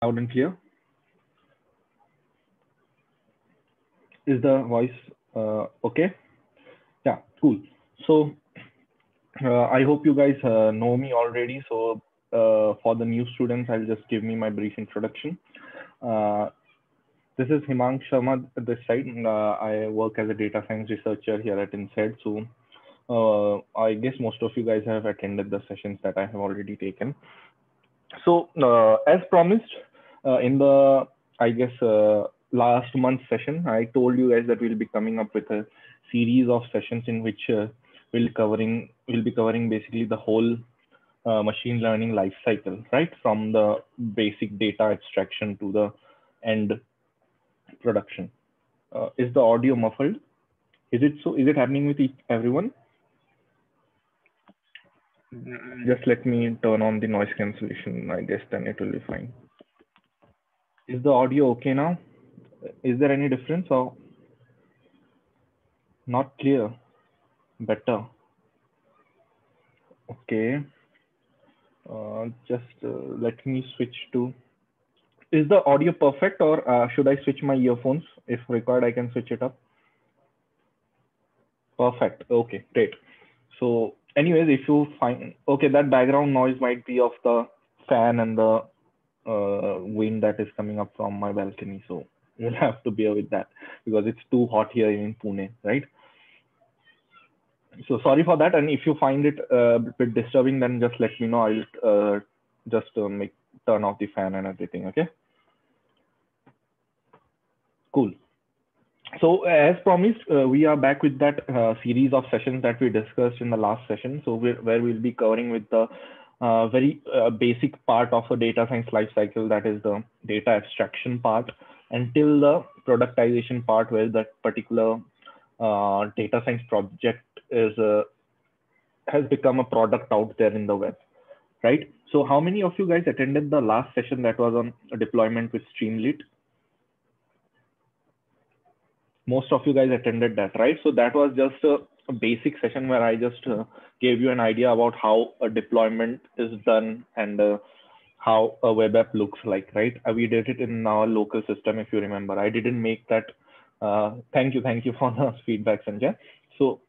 Loud and clear. Is the voice okay? Yeah, cool. So I hope you guys know me already. So for the new students, I'll just give me my brief introduction. Uh, this is Himang Sharma at this side. I work as a data science researcher here at INSEAD. So I guess most of you guys have attended the sessions that I have already taken. So as promised, in the I guess last month's session, I told you guys that we'll be coming up with a series of sessions in which we'll be covering basically the whole machine learning life cycle, right? From the basic data abstraction to the end production. Is the audio muffled? Is it so? Is it happening with everyone? Just let me turn on the noise cancellation. I guess then it will be fine. Is the audio okay now? Is there any difference or not clear? Better. Okay. Just let me switch to. Is the audio perfect or should I switch my earphones? If required, I can switch it up. Perfect. Okay, great. So, anyways, if you find okay, that background noise might be of the fan and the wind that is coming up from my balcony. So you'll have to bear with that because it's too hot here in Pune, right? So sorry for that. And if you find it a bit disturbing, then just let me know. I'll just make turn off the fan and everything. Okay. Cool. So as promised, we are back with that series of sessions that we discussed in the last session. So where we'll be covering with the very basic part of a data science lifecycle, that is the data abstraction part, until the productization part, where that particular data science project is has become a product out there in the web, right? So how many of you guys attended the last session that was on deployment with Streamlit? Most of you guys attended that, right? So that was just a basic session where I just gave you an idea about how a deployment is done and how a web app looks like, right? We did it in our local system, if you remember. I didn't make that. Thank you for the feedback, Sanjay. So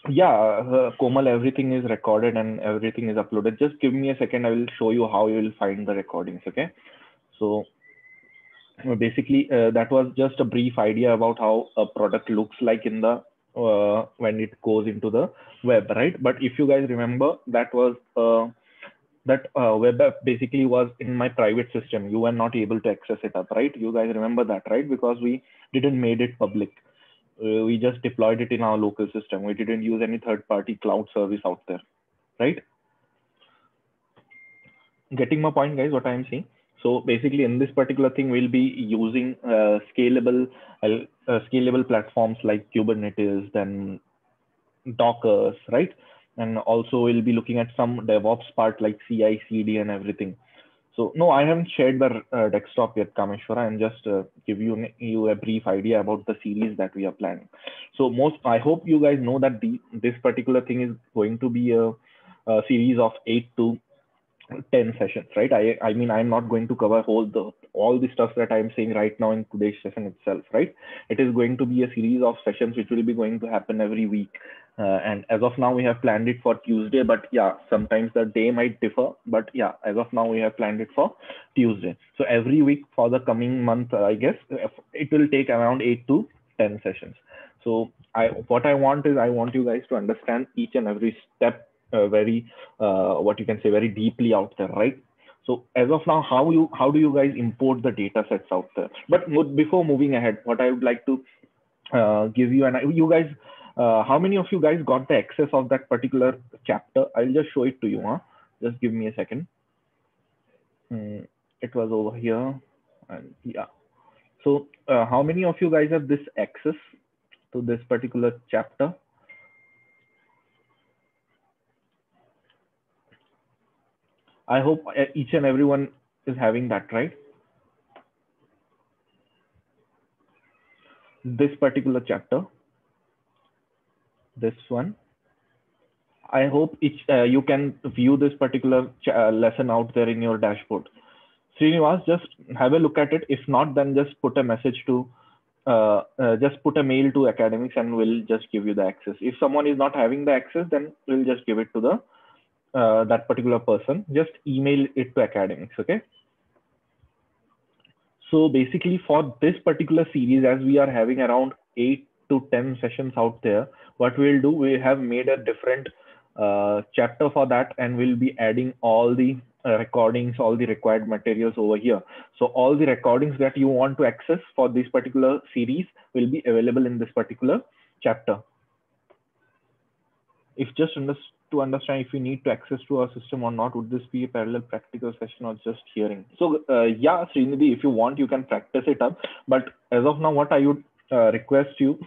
yeah, Komal, everything is recorded and everything is uploaded. Just give me a second. I will show you how you will find the recordings. Okay. So basically, that was just a brief idea about how a product looks like in the when it goes into the web, right? But if you guys remember, that was that web app basically was in my private system. You were not able to access it up, right? You guys remember that, right? Because we didn't made it public. We just deployed it in our local system. We didn't use any third-party cloud service out there, right? Getting my point, guys? What I'm saying. So basically, in this particular thing, we'll be using scalable platforms like Kubernetes, then Docker, right? And also we'll be looking at some DevOps part like CI/CD and everything. So no, I haven't shared the desktop yet, Kameshwara. I'm just give you a brief idea about the series that we are planning. So I hope you guys know that this particular thing is going to be a series of 8 to 10 sessions, right? I mean, I'm not going to cover all the stuff that I'm saying right now in today's session itself, right? It is going to be a series of sessions which will be going to happen every week. And as of now, we have planned it for Tuesday, but yeah, sometimes the day might differ. But yeah, as of now, we have planned it for Tuesday. So every week for the coming month, I guess it will take around 8 to 10 sessions. So what I want is I want you guys to understand each and every step very what you can say very deeply out there, right? So as of now, how do you guys import the data sets out there? But before moving ahead, what I would like to give you you guys, how many of you guys got the access of that particular chapter? I'll just show it to you. Just give me a second. It was over here, and yeah. So how many of you guys have this access to this particular chapter? I hope each and everyone is having that, right? This particular chapter, this one. I hope you can view this particular lesson out there in your dashboard. Srinivas, just have a look at it. If not, then just put a message to, just put a mail to academics and we'll just give you the access. If someone is not having the access, then we'll just give it to the that particular person. Just email it to academics, okay? So basically for this particular series, as we are having around 8 to 10 sessions out there, what we'll do, we have made a different chapter for that, and we'll be adding all the recordings, all the required materials over here. So all the recordings that you want to access for this particular series will be available in this particular chapter. If just to understand if you need to access to our system or not, would this be a parallel practical session or just hearing? So yeah, Srinidhi, if you want, you can practice it up. But as of now, what I would request you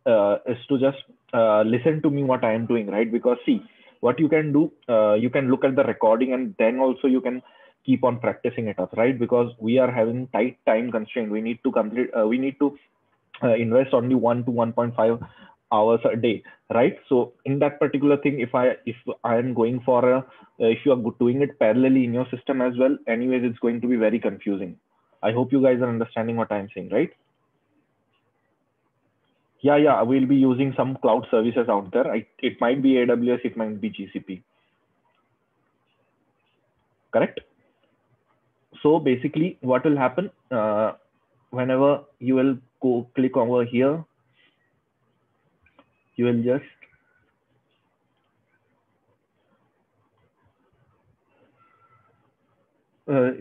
is to just listen to me what I am doing, right? Because see, what you can do, you can look at the recording and then also you can keep on practicing it up, right? Because we are having tight time constraint. We need to complete, we need to invest only 1 to 1.5 hours a day, right? So in that particular thing, if I am going for a if you are doing it parallelly in your system as well, anyways it's going to be very confusing. I hope you guys are understanding what I'm saying, right? Yeah, we'll be using some cloud services out there. It might be AWS, it might be GCP, correct? So basically what will happen, whenever you will go click over here, you will just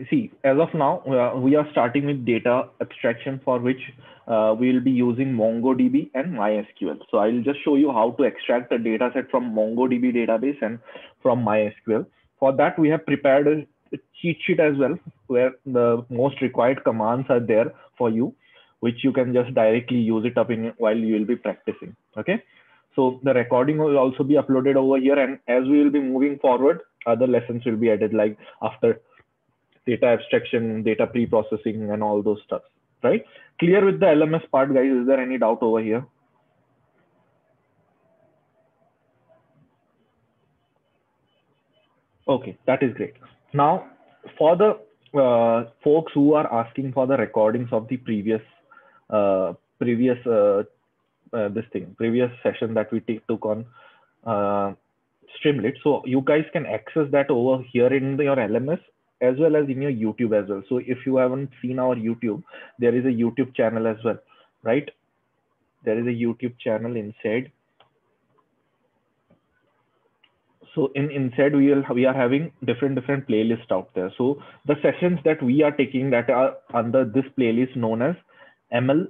see, as of now, we are starting with data abstraction, for which we will be using MongoDB and MySQL. So I'll just show you how to extract a data set from MongoDB database and from MySQL. For that, we have prepared a cheat sheet as well, where the most required commands are there for you, which you can just directly use it up in while you will be practicing. Okay. So the recording will also be uploaded over here. And as we will be moving forward, other lessons will be added, like after data abstraction, data pre-processing, and all those stuff, right? Clear with the LMS part, guys? Is there any doubt over here? Okay, that is great. Now, for the folks who are asking for the recordings of the previous previous session that we took on uh, Streamlit. So you guys can access that over here in your LMS as well as in your YouTube as well. So if you haven't seen our YouTube, there is a YouTube channel as well, right? There is a YouTube channel inside. So inside we are having different playlists out there. So the sessions that we are taking that are under this playlist known as ML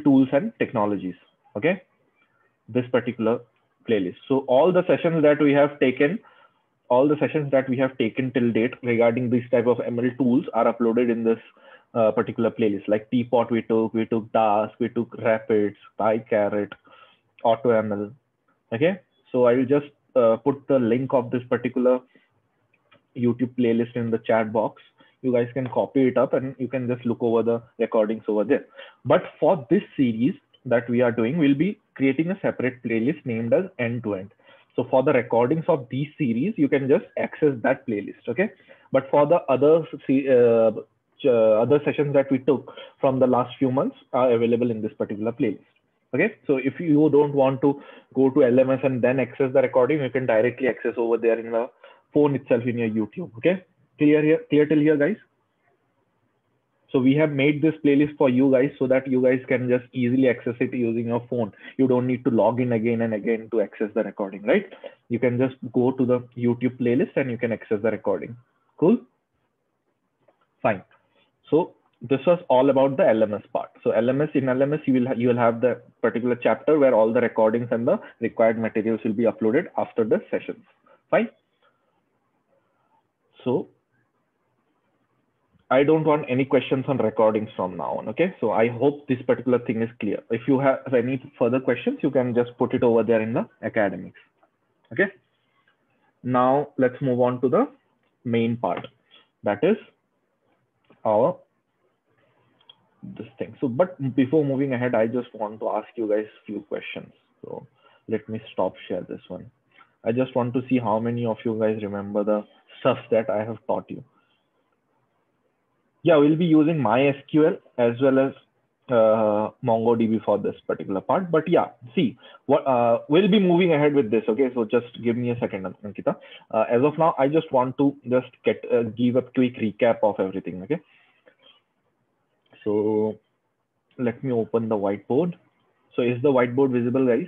tools and technologies. Okay, this particular playlist. So all the sessions that we have taken, till date regarding this type of ML tools are uploaded in this particular playlist. Like Teapot we took Dask, we took Rapids, PyCaret, AutoML. Okay, so I will just put the link of this particular YouTube playlist in the chat box. You guys can copy it up and you can just look over the recordings over there. But for this series that we are doing, we'll be creating a separate playlist named as End to End. So for the recordings of these series, you can just access that playlist. Okay. But for the other sessions that we took from the last few months are available in this particular playlist. Okay. So if you don't want to go to LMS and then access the recording, you can directly access over there in the phone itself in your YouTube. Okay. Clear till here, guys? So we have made this playlist for you guys so that you guys can just easily access it using your phone. You don't need to log in again and again to access the recording, right? You can just go to the YouTube playlist and you can access the recording. Cool? Fine. So this was all about the LMS part. So in LMS, you will have the particular chapter where all the recordings and the required materials will be uploaded after the sessions. Fine. So I don't want any questions on recordings from now on. Okay. So I hope this particular thing is clear. If you have any further questions, you can just put it over there in the academics. Okay. Now let's move on to the main part. That is our this thing. So, but before moving ahead, I just want to ask you guys a few questions. So let me stop share this one. I just want to see how many of you guys remember the stuff that I have taught you. Yeah, we'll be using MySQL as well as MongoDB for this particular part. But yeah, see, what we'll be moving ahead with this. Okay, so just give me a second, Ankita. As of now, I just want to just give a quick recap of everything. Okay, so let me open the whiteboard. So is the whiteboard visible, guys?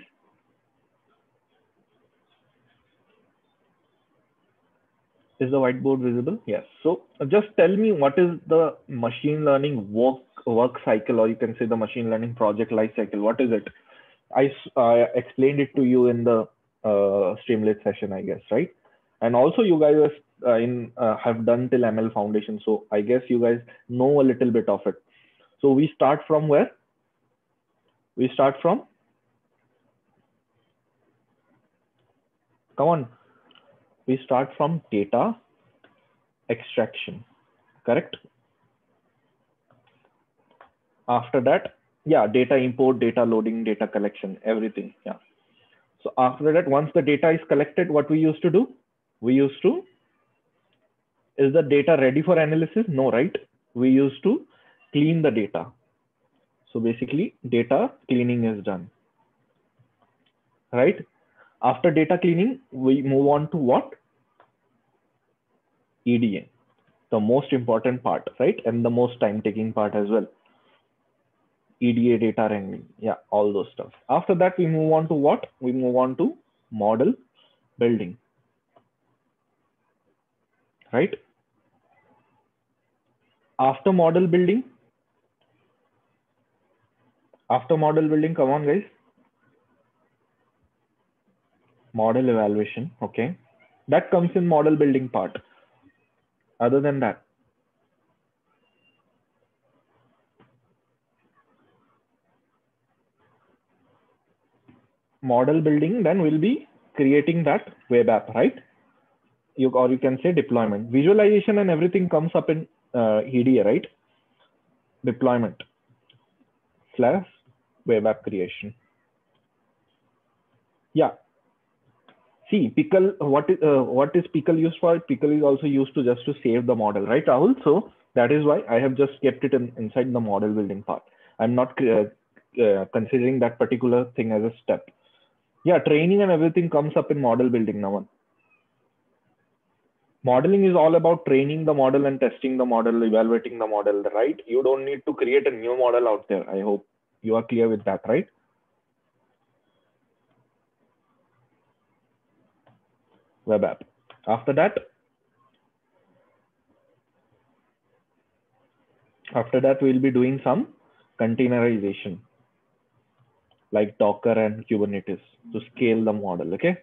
Is the whiteboard visible? Yes. So just tell me, what is the machine learning work cycle, or you can say the machine learning project life cycle? What is it? I explained it to you in the Streamlit session, I guess, right? And also you guys have done till ML Foundation, so I guess you guys know a little bit of it. So we start from where? We start from, come on, we start from data extraction, correct? After that, yeah, data import, data loading, data collection, everything. Yeah. So after that, once the data is collected, what we used to do? We used to, is the data ready for analysis? No, right? We used to clean the data. So basically, data cleaning is done, right? After data cleaning, we move on to what? EDA, the most important part, right? And the most time-taking part as well. EDA, data wrangling, yeah, all those stuff. After that, we move on to what? We move on to model building, right? After model building, come on, guys. Model evaluation, okay. That comes in model building part. Other than that, model building, then we'll be creating that web app, right? Or you can say deployment. Visualization and everything comes up in EDA, right? Deployment slash web app creation. Yeah. See, Pickle, what is Pickle used for? Pickle is also used to just to save the model, right, Rahul? So that is why I have just kept it inside the model building part. I'm not considering that particular thing as a step. Yeah, training and everything comes up in model building, Naman. Modeling is all about training the model and testing the model, evaluating the model, right? You don't need to create a new model out there. I hope you are clear with that, right? Web app. After that, we'll be doing some containerization like Docker and Kubernetes to scale the model. Okay.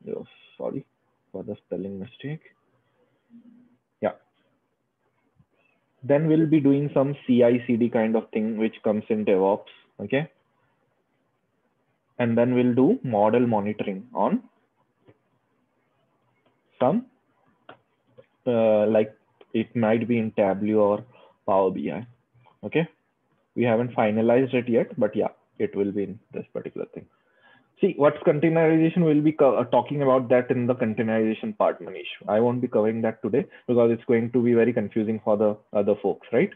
Oh, sorry for the spelling mistake. Yeah. Then we'll be doing some CI/CD kind of thing, which comes in DevOps. Okay. And then we'll do model monitoring on some like it might be in Tableau or Power BI. Okay. We haven't finalized it yet, but yeah, it will be in this particular thing. See, what's containerization, we'll be talking about that in the containerization part, Manish. I won't be covering that today because it's going to be very confusing for the other folks, right?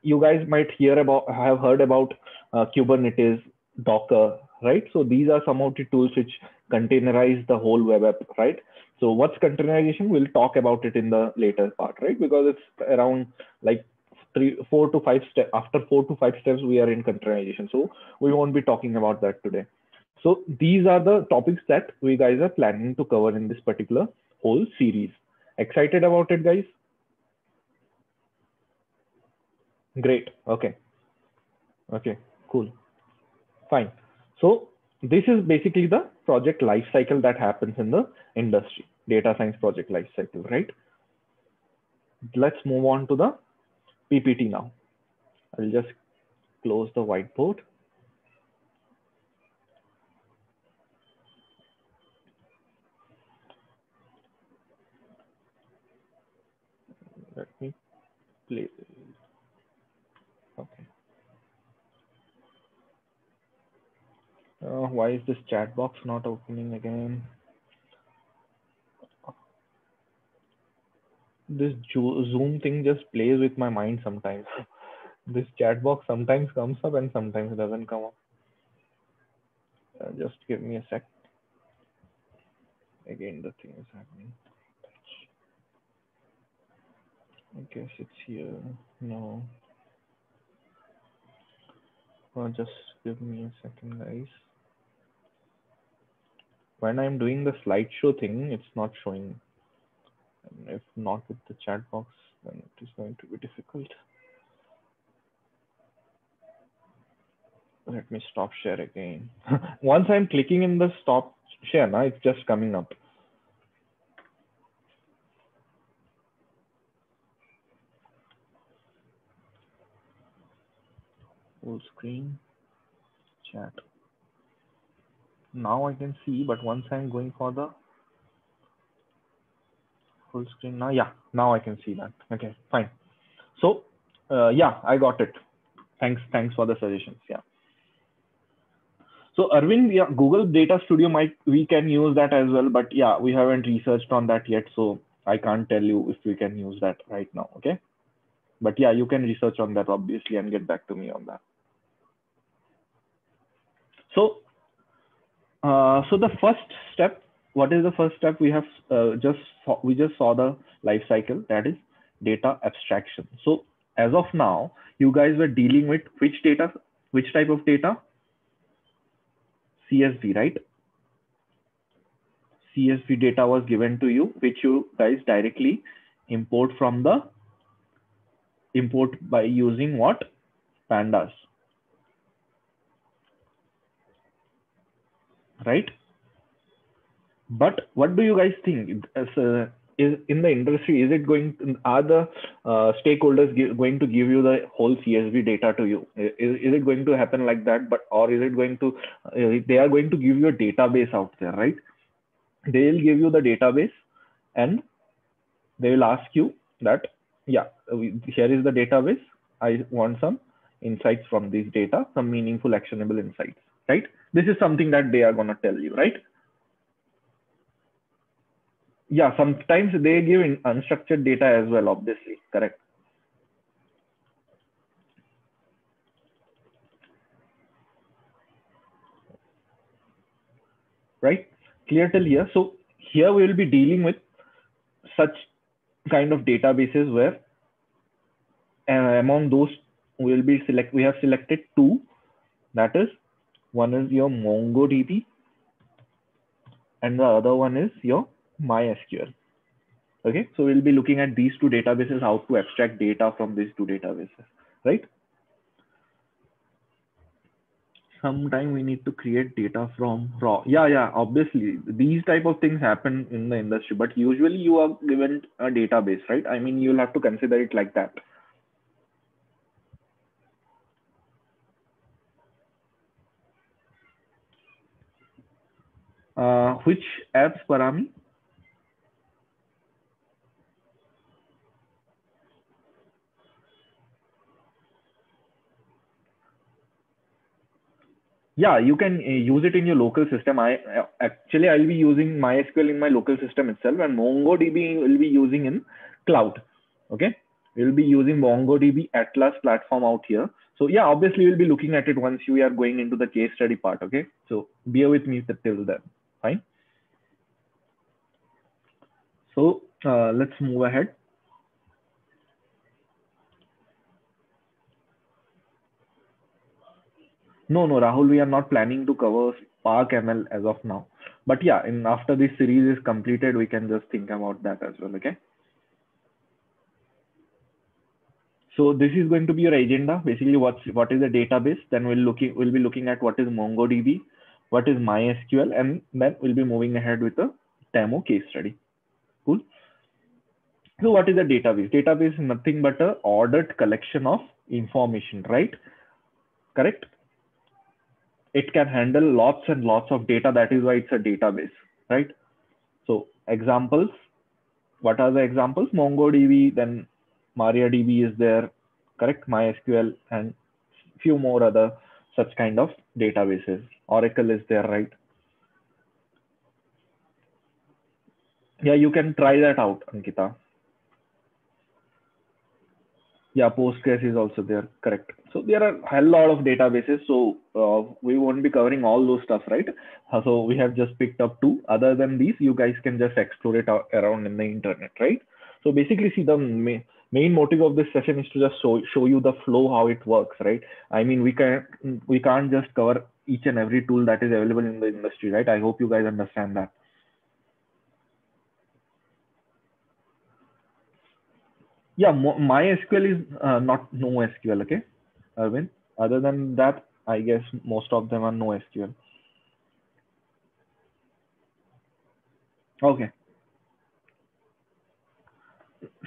You guys might have heard about Kubernetes, Docker, right? So these are some of the tools which containerize the whole web app, right? So what's containerization? We'll talk about it in the later part, right? Because it's around like 4 to 5 steps. After 4 to 5 steps, we are in containerization. So we won't be talking about that today. So these are the topics that we guys are planning to cover in this particular whole series. Excited about it, guys? Great. Okay. Okay. Cool. Fine. So this is basically the project life cycle that happens in the industry, data science project life cycle, right? Let's move on to the PPT now. I'll just close the whiteboard. Let me play. Okay. Why is this chat box not opening again? This Zoom thing just plays with my mind sometimes. This chat box sometimes comes up and sometimes doesn't come up. Just give me a sec. Again, the thing is happening. I guess it's here. No. Just give me a second, guys. When I'm doing the slideshow thing, it's not showing. And if not with the chat box, then it is going to be difficult. Let me stop share again. Once I'm clicking in the stop share, now it's just coming up. Full screen, chat. Now I can see, but once I'm going for the full screen now, yeah, now I can see that. Okay, fine. So, yeah, I got it. Thanks for the suggestions. Yeah. So Arvind, yeah, Google Data Studio we can use that as well, but yeah, we haven't researched on that yet, so I can't tell you if we can use that right now. Okay, but yeah, you can research on that obviously and get back to me on that. So, so the first step, what is the first step? We have we just saw the life cycle, that is data abstraction. So as of now, you guys were dealing with which data, which type of data? CSV, right? CSV data was given to you, which you guys directly import by using what? Pandas, right? But what do you guys think? Is in the industry, is it going to, are the stakeholders going to give you the whole CSV data to you? Is it going to happen like that? But or is it going to they are going to give you a database out there, right? They'll give you the database and they will ask you that, yeah, here is the database. I want some insights from this data, some meaningful, actionable insights, right? This is something that they are going to tell you, right? Yeah, sometimes they give unstructured data as well, obviously, correct. Right? Clear till here. So here we will be dealing with such kind of databases where among those we have selected two. That is, one is your MongoDB and the other one is your MySQL. Okay, so we'll be looking at these two databases, how to abstract data from these two databases, right? Sometime we need to create data from raw. Yeah, obviously these type of things happen in the industry, but usually you are given a database, right? I mean, you'll have to consider it like that. Which apps, Parami? Yeah, you can use it in your local system. I'll be using MySQL in my local system itself, and MongoDB will be using in cloud. Okay, we'll be using MongoDB Atlas platform out here. So yeah, obviously we'll be looking at it once you are going into the case study part. Okay, so bear with me till then. Fine. So let's move ahead. No, Rahul, we are not planning to cover Spark ML as of now. But yeah, after this series is completed, we can just think about that as well. Okay. So this is going to be your agenda. Basically, what is the database? Then we'll be looking at what is MongoDB, what is MySQL, and then we'll be moving ahead with a demo case study. Cool. So what is a database? Database is nothing but a ordered collection of information, right? Correct. It can handle lots and lots of data. That is why it's a database, right? So examples. What are the examples? MongoDB, then MariaDB is there, correct? MySQL and few more other such kind of databases. Oracle is there, right? Yeah, you can try that out, Ankita. Yeah, Postgres is also there. Correct. So there are a hell lot of databases. So we won't be covering all those stuff, right? So we have just picked up two. Other than these, you guys can just explore it around in the internet, right? So basically, see, the main motive of this session is to just show you the flow, how it works, right? I mean, we can't just cover each and every tool that is available in the industry, right? I hope you guys understand that. Yeah, MySQL is not NoSQL, okay, Arvind. Other than that, I guess most of them are NoSQL. Okay.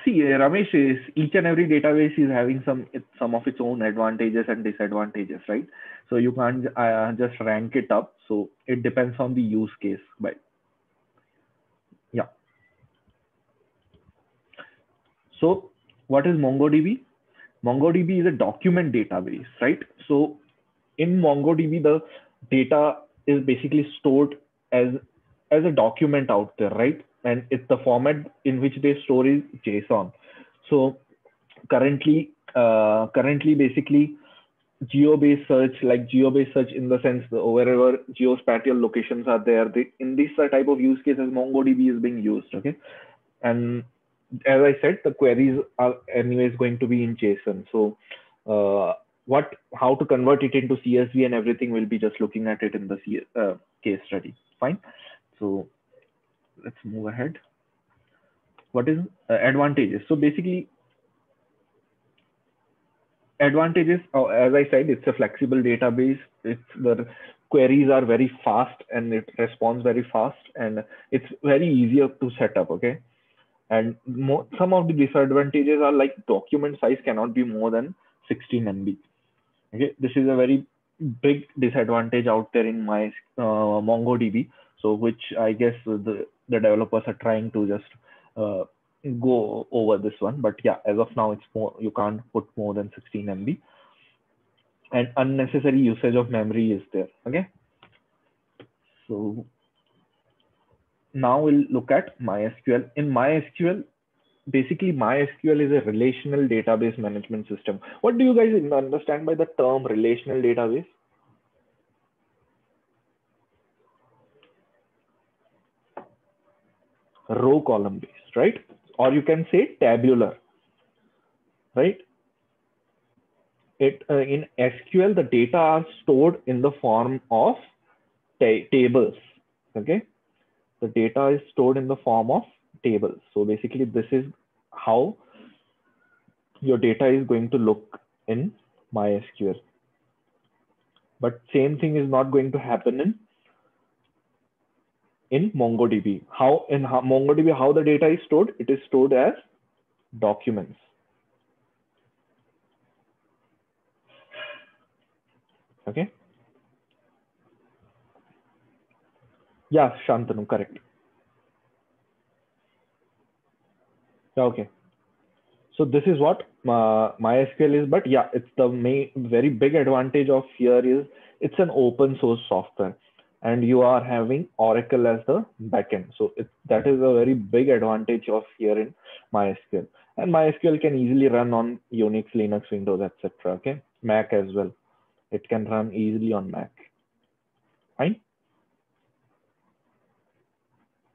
See, Ramesh, is each and every database is having some of its own advantages and disadvantages, right? So you can't just rank it up. So it depends on the use case. But yeah. So what is MongoDB? MongoDB is a document database, right? So in MongoDB, the data is basically stored as as a document out there, right? And it's the format in which they store is JSON. So currently, basically, geo-based search, like geo-based search in the sense that wherever geospatial locations are there, in this type of use cases, MongoDB is being used. Okay, and as I said, the queries are anyways going to be in JSON. So how to convert it into CSV and everything, we'll be just looking at it in the case study. Fine. So let's move ahead. What is advantages? So basically, advantages, as I said, it's a flexible database. It's the queries are very fast and it responds very fast, and it's very easier to set up. Okay, and some of the disadvantages are like document size cannot be more than 16 MB. Okay, this is a very big disadvantage out there in my MongoDB. So which I guess the developers are trying to just uh, go over this one. But yeah, as of now, it's more, you can't put more than 16 MB, and unnecessary usage of memory is there. Okay, so now we'll look at MySQL. In MySQL, basically MySQL is a relational database management system. What do you guys understand by the term relational database? Row column based, right? Or you can say tabular, right? It in SQL, the data are stored in the form of tables. Okay, the data is stored in the form of tables. So basically, this is how your data is going to look in MySQL. But same thing is not going to happen in MongoDB. MongoDB, how the data is stored? It is stored as documents. Okay. Yeah, Shantanu, correct. Yeah, okay. So this is what MySQL is, but yeah, it's the main very big advantage of here is it's an open source software, and you are having Oracle as the backend. So that is a very big advantage of here in MySQL, and MySQL can easily run on Unix, Linux, Windows, etc. Okay, Mac as well. It can run easily on Mac. Fine.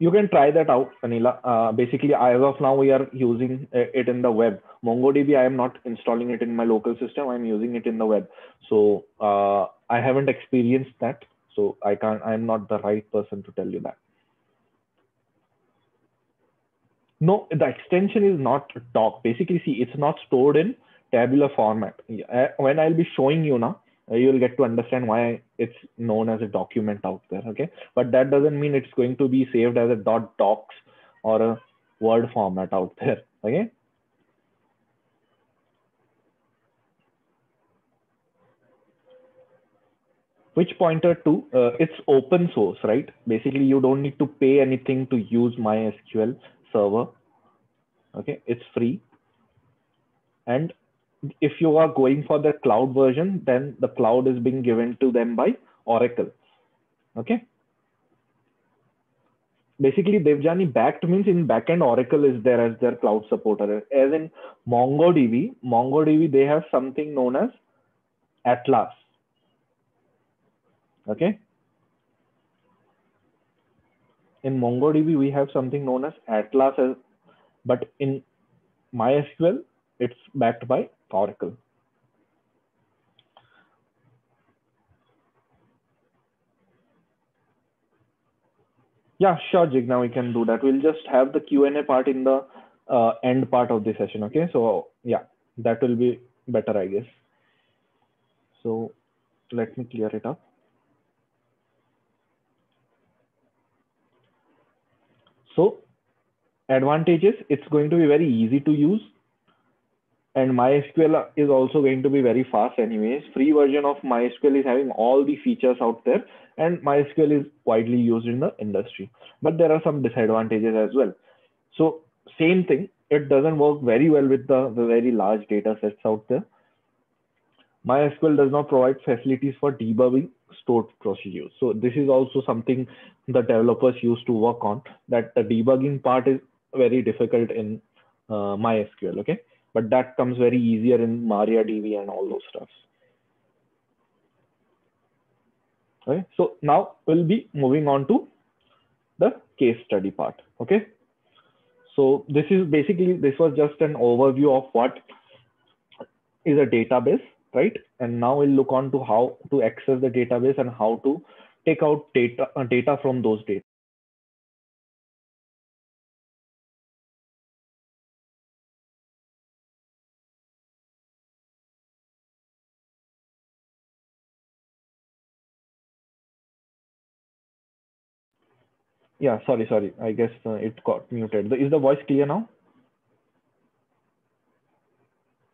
You can try that out, Anila. Basically, as of now, we are using it in the web. MongoDB, I am not installing it in my local system. I'm using it in the web. So I haven't experienced that. So I'm not the right person to tell you that. No, the extension is not doc. Basically, see, it's not stored in tabular format. When I'll be showing you now, you'll get to understand why it's known as a document out there. Okay, but that doesn't mean it's going to be saved as a .docs or a Word format out there. Okay. Which pointer to? It's open source, right? Basically, you don't need to pay anything to use MySQL server. Okay, it's free. And if you are going for the cloud version, then the cloud is being given to them by Oracle. Okay. basically Devjani backed means in backend Oracle is there as their cloud supporter. As in MongoDB, they have something known as Atlas. Okay. In MongoDB, we have something known as Atlas, but in MySQL, it's backed by Oracle. Yeah, sure, Jigna, we can do that. We'll just have the Q&A part in the end part of the session. Okay, so yeah, that will be better, I guess. So let me clear it up. So advantages, it's going to be very easy to use. And MySQL is also going to be very fast anyways. Free version of MySQL is having all the features out there, and MySQL is widely used in the industry. But there are some disadvantages as well. So same thing, it doesn't work very well with the very large data sets out there. MySQL does not provide facilities for debugging stored procedures. So this is also something the developers used to work on, that the debugging part is very difficult in MySQL, okay? But that comes very easier in MariaDB and all those stuffs. Okay, so now we'll be moving on to the case study part, okay? So this was just an overview of what is a database, right? And now we'll look on to how to access the database and how to take out data from those data. Yeah, sorry. I guess it got muted. Is the voice clear now?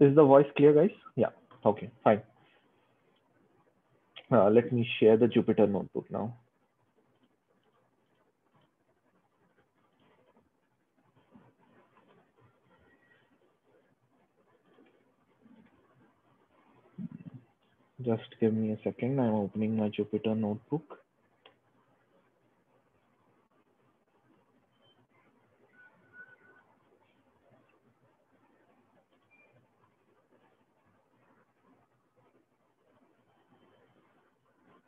Is the voice clear, guys? Yeah. Okay, fine. Let me share the Jupyter notebook now. Just give me a second. I'm opening my Jupyter notebook.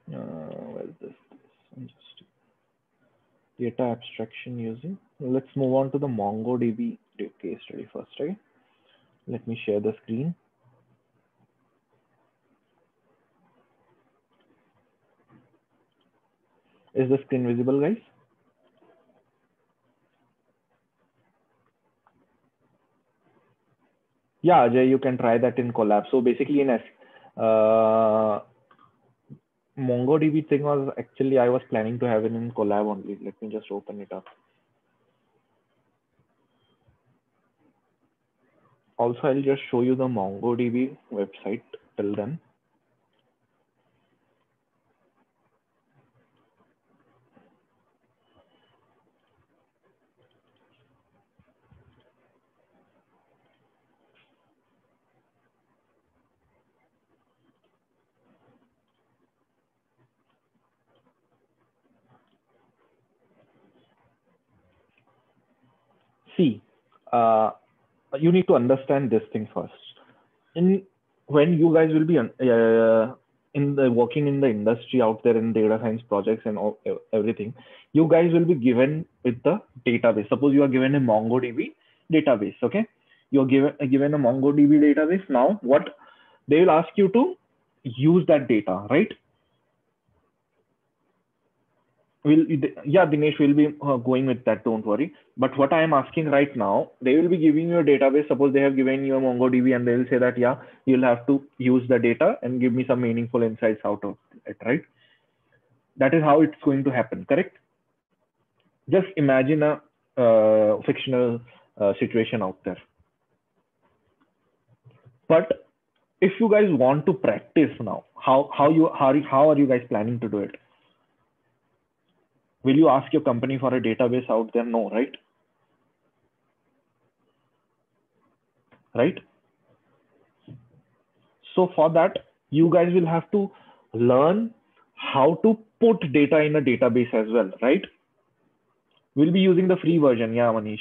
Where is this? Just data abstraction using. Let's move on to the MongoDB case study first, right? Let me share the screen. Is the screen visible, guys? Yeah, Ajay, you can try that in Colab. So basically in MongoDB thing was actually, I was planning to have it in Colab only. Let me just open it up. Also, I'll just show you the MongoDB website till then. See, you need to understand this thing first. When you guys will be working in the industry out there in data science projects and everything, you guys will be given with the database. Suppose you are given a MongoDB database, okay? You're given a MongoDB database. Now, what they will ask you to use that data, right? Dinesh will be going with that, don't worry. But what I am asking right now, they will be giving you a database. Suppose they have given you a MongoDB and they will say that, yeah, you'll have to use the data and give me some meaningful insights out of it, right? That is how it's going to happen, correct? Just imagine a fictional situation out there. But if you guys want to practice now, how are you guys planning to do it? Will you ask your company for a database out there? No, right? Right? So for that, you guys will have to learn how to put data in a database as well, right? We'll be using the free version. Yeah, Manish.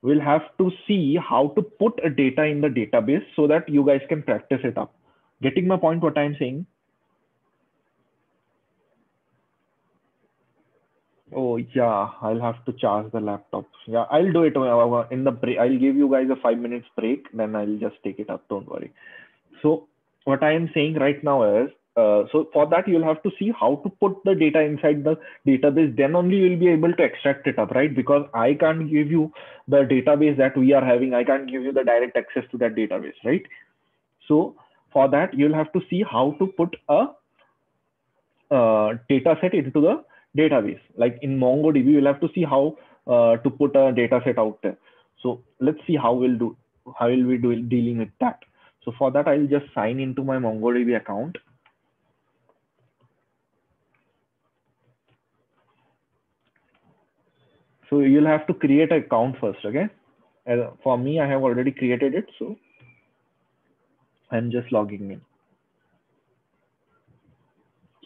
We'll have to see how to put a data in the database so that you guys can practice it up. Getting my point, what I'm saying? Oh yeah, I'll have to charge the laptop. Yeah, I'll do it in the break. I'll give you guys a 5 minutes break, then I'll just take it up. Don't worry. So what I am saying right now is, so for that you'll have to see how to put the data inside the database. Then only you'll be able to extract it up, right? Because I can't give you the database that we are having. I can't give you the direct access to that database, right? So for that you'll have to see how to put a data set into the database. Like in MongoDB, you'll have to see how to put a data set out there. So let's see how will we do dealing with that. So for that, I'll just sign into my MongoDB account. So you'll have to create an account first, okay? For me, I have already created it, so I'm just logging in.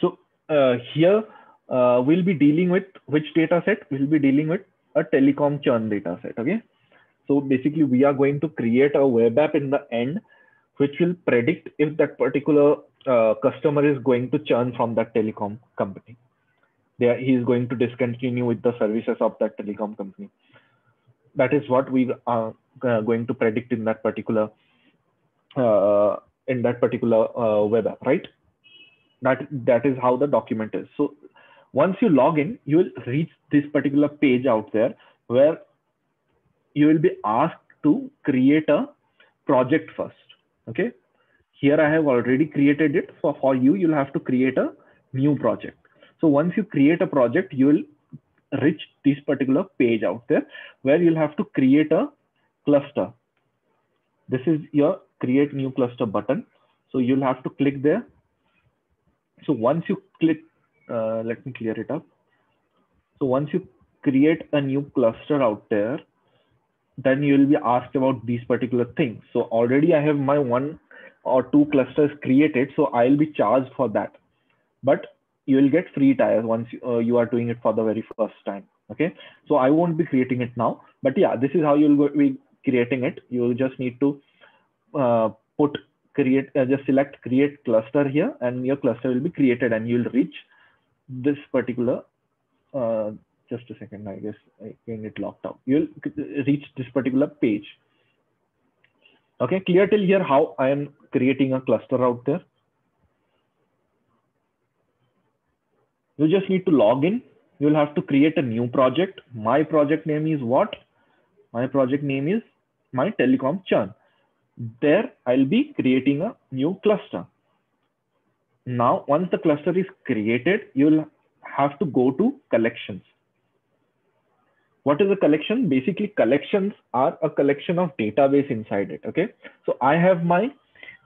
So here we'll be dealing with which data set? We'll be dealing with a telecom churn data set, okay? So basically, we are going to create a web app in the end, which will predict if that particular customer is going to churn from that telecom company. He is going to discontinue with the services of that telecom company. That is what we are going to predict in that particular web app, right? That is how the document is. So once you log in, you will reach this particular page out there where you will be asked to create a project first. Okay. Here I have already created it. So for you, you'll have to create a new project. So once you create a project, you will reach this particular page out there where you'll have to create a cluster. This is your create new cluster button. So you'll have to click there. So once you click, let me clear it up. So once you create a new cluster out there, then you will be asked about these particular things. So already I have my 1 or 2 clusters created, so I'll be charged for that. But you will get free tires once you are doing it for the very first time. Okay, so I won't be creating it now, but yeah, this is how you'll be creating it. You just need to just select create cluster here, and your cluster will be created, and you'll reach this particular just a second, I guess I can get locked out. You'll reach this particular page. Okay, clear till here how I am creating a cluster out there? You just need to log in. You'll have to create a new project. My project name is what? My project name is my telecom churn. There I'll be creating a new cluster. Now, once the cluster is created, you'll have to go to collections. What is a collection? Basically, collections are a collection of database inside it. Okay, so I have my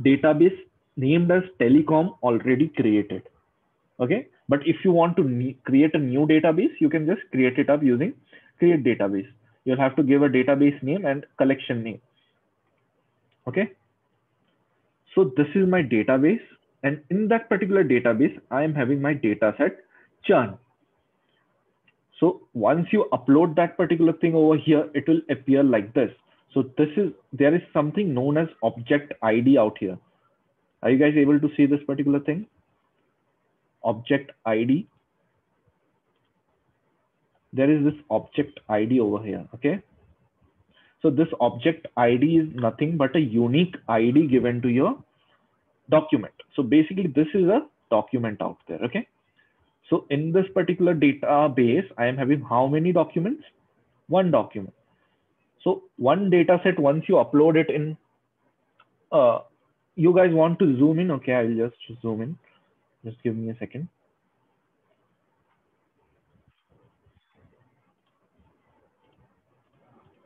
database named as telecom already created. Okay, but if you want to create a new database, you can just create it up using create database. You'll have to give a database name and collection name. Okay, so this is my database, and in that particular database, I am having my data set churn. So once you upload that particular thing over here, it will appear like this. So there is something known as object ID out here. Are you guys able to see this particular thing? Object ID. There is this object ID over here. Okay. So this object ID is nothing but a unique ID given to your document. So basically this is a document out there. Okay. So in this particular database, I am having how many documents? One document. So one data set, once you upload it in, you guys want to zoom in? Okay, I'll just zoom in. Just give me a second.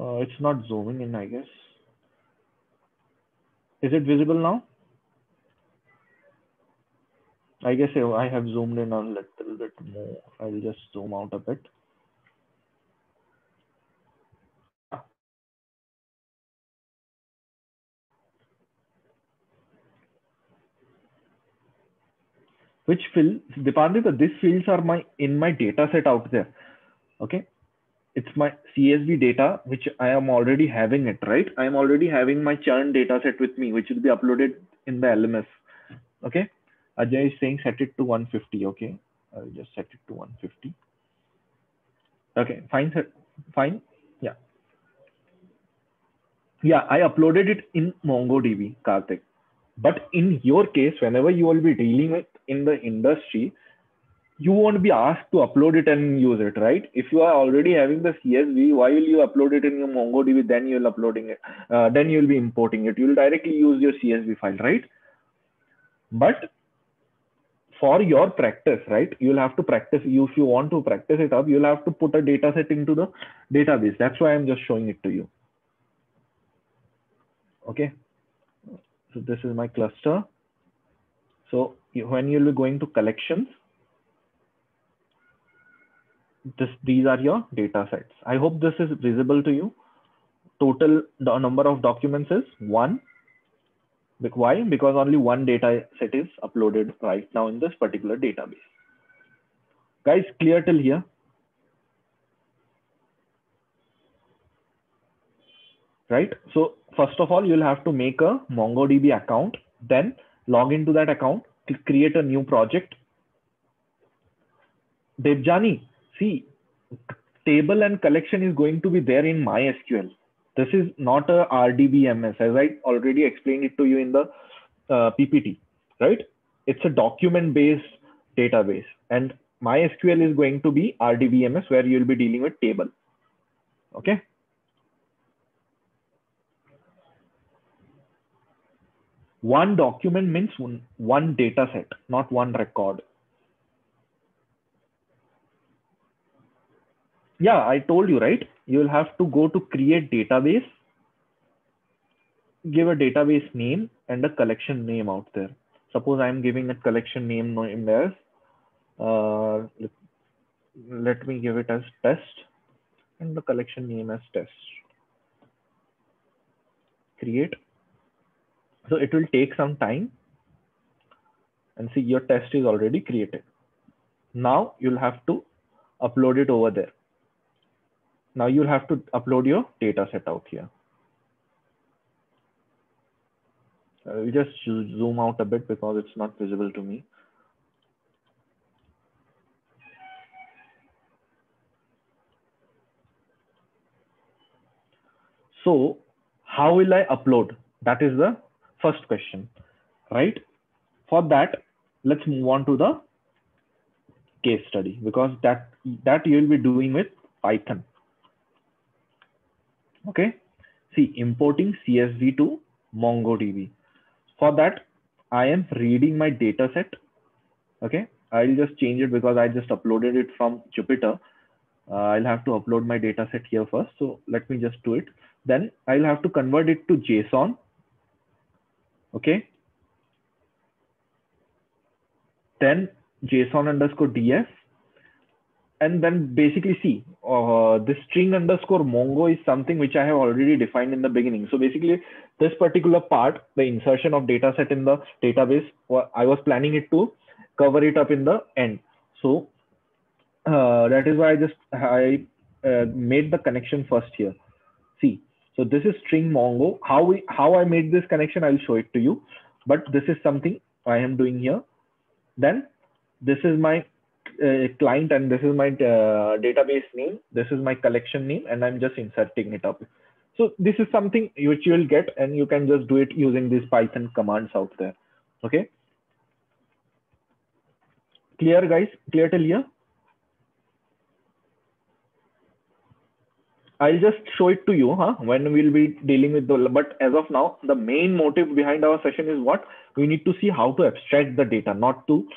It's not zooming in, I guess. Is it visible now? I guess I have zoomed in a little bit more. I'll just zoom out a bit. Which field? Depending on these fields are in my data set out there. Okay. It's my CSV data, which I am already having it, right? I am already having my churn data set with me, which will be uploaded in the LMS. Okay. Ajay is saying set it to 150. Okay. I'll just set it to 150. Okay. Fine. Fine. Yeah. Yeah. I uploaded it in MongoDB, Karthik. But in your case, whenever you will be dealing with in the industry, you won't be asked to upload it and use it, right? If you are already having the CSV, why will you upload it in your MongoDB? Then you'll uploading it. Then you'll be importing it. You'll directly use your CSV file, right? But for your practice, right? You'll have to practice. If you want to practice it up, you'll have to put a data set into the database. That's why I'm just showing it to you. Okay. So this is my cluster. So when you'll be going to collections, these are your data sets. I hope this is visible to you. Total the number of documents is 1. Why? Because only one data set is uploaded right now in this particular database. Guys, clear till here? Right? So first of all, you'll have to make a MongoDB account, then log into that account, create a new project. Devjani, see, table and collection is going to be there in MySQL. This is not a RDBMS, as I already explained it to you in the PPT, right? It's a document-based database, and MySQL is going to be RDBMS, where you'll be dealing with table. Okay. One document means one data set, not one record. Yeah, I told you, right? You'll have to go to create database, give a database name and a collection name out there. Suppose I'm giving a collection name as, let me give it as test and the collection name as test. Create. So it will take some time, and see, your test is already created. Now you'll have to upload it over there. Now you'll have to upload your data set out here. We just zoom out a bit because it's not visible to me. So how will I upload? That is the first question, right? For that, let's move on to the case study, because that you'll be doing with Python. Okay. See, importing CSV to MongoDB. For that, I am reading my data set. Okay. I'll just change it because I just uploaded it from Jupyter. I'll have to upload my data set here first. So let me just do it. Then I'll have to convert it to JSON. Okay. Then JSON underscore DF. And then basically see, this string underscore Mongo is something which I have already defined in the beginning. So basically this particular part, the insertion of data set in the database, I was planning it to cover it up in the end. So that is why I made the connection first here. See, so this is string Mongo. How I made this connection, I'll show it to you. But this is something I am doing here. Then this is my client, and this is my database name. This is my collection name, and I'm just inserting it up. So this is something which you will get, and you can just do it using these Python commands out there. Okay. Clear, guys? Clear till here? I'll just show it to you, when we'll be dealing with but as of now, the main motive behind our session is what? We need to see how to abstract the data, not to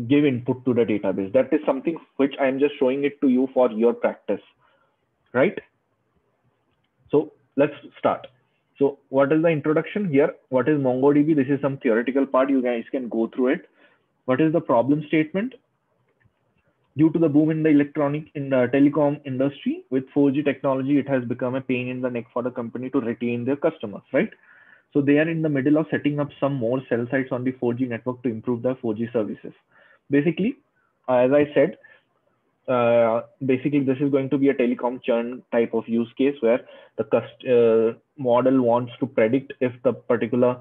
give input to the database. That is something which I'm just showing it to you for your practice, right? So let's start. So what is the introduction here? What is MongoDB? This is some theoretical part. You guys can go through it. What is the problem statement? Due to the boom in the telecom industry with 4G technology, it has become a pain in the neck for the company to retain their customers, right? So they are in the middle of setting up some more cell sites on the 4G network to improve their 4G services. Basically, as I said, basically this is going to be a telecom churn type of use case where the model wants to predict if the particular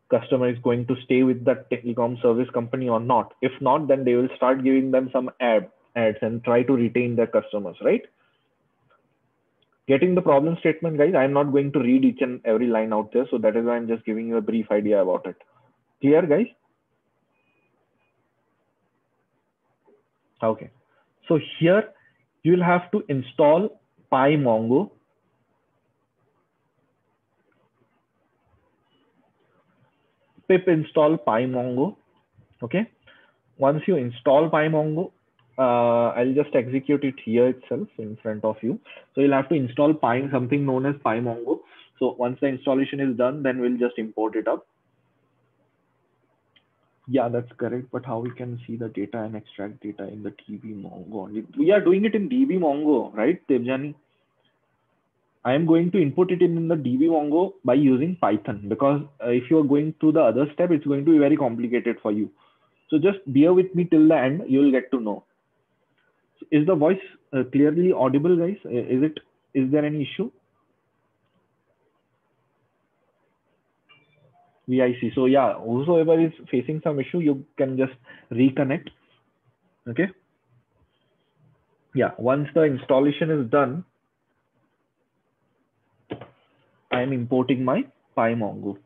customer is going to stay with that telecom service company or not. If not, then they will start giving them some ads and try to retain their customers, right? Getting the problem statement, guys? I'm not going to read each and every line out there, so that is why I'm just giving you a brief idea about it. Clear, guys? Okay. So here you will have to install PyMongo. Pip install PyMongo. Okay. Once you install PyMongo, I'll just execute it here itself in front of you. So you'll have to install something known as PyMongo. So once the installation is done, then we'll just import it up. Yeah, that's correct. But how we can see the data and extract data in the dbMongo only? We are doing it in dbMongo, right, Devjani? I am going to input it in the dbMongo by using Python, because if you are going to the other step, it's going to be very complicated for you. So just bear with me till the end. You will get to know. Is the voice clearly audible, guys? Is there any issue? VIC. So yeah, whosoever is facing some issue, you can just reconnect. Okay. Yeah. Once the installation is done, I am importing my PyMongo.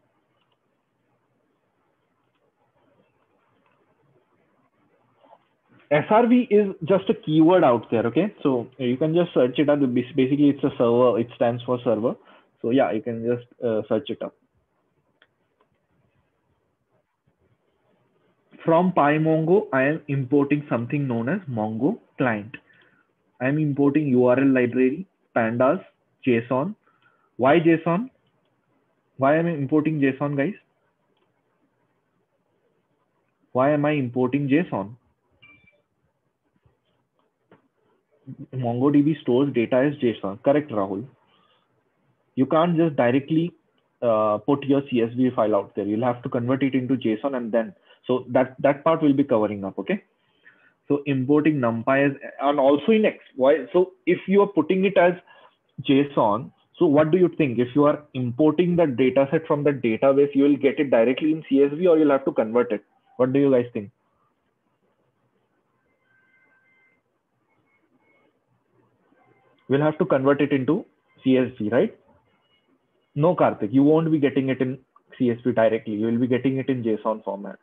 SRV is just a keyword out there. Okay. So you can just search it up. Basically, it's a server. It stands for server. So yeah, you can just search it up. From PyMongo, I am importing something known as Mongo client. I am importing URL library, pandas, JSON. Why JSON? Why am I importing JSON, guys? Why am I importing JSON? MongoDB stores data as JSON. Correct, Rahul. You can't just directly put your CSV file out there. You'll have to convert it into JSON, and then so that part will be covering up. Okay. So importing NumPy as, and also in X. Why? So if you are putting it as JSON, so what do you think? If you are importing the data set from the database, you will get it directly in CSV, or you'll have to convert it. What do you guys think? We'll have to convert it into CSV, right? No, Karthik, you won't be getting it in CSV directly. You will be getting it in JSON format.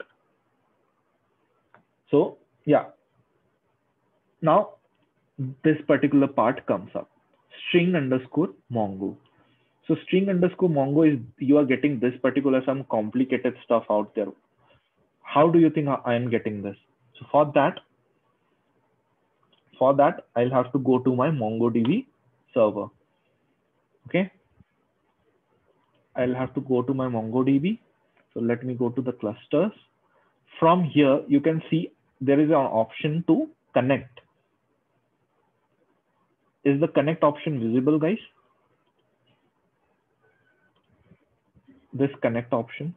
So yeah, now this particular part comes up. String underscore Mongo. So string underscore Mongo is, you are getting this particular some complicated stuff out there. How do you think I am getting this? So for that, I'll have to go to my MongoDB server. Okay. I'll have to go to my MongoDB. So let me go to the clusters. From here, you can see there is an option to connect. Is the connect option visible, guys? This connect option,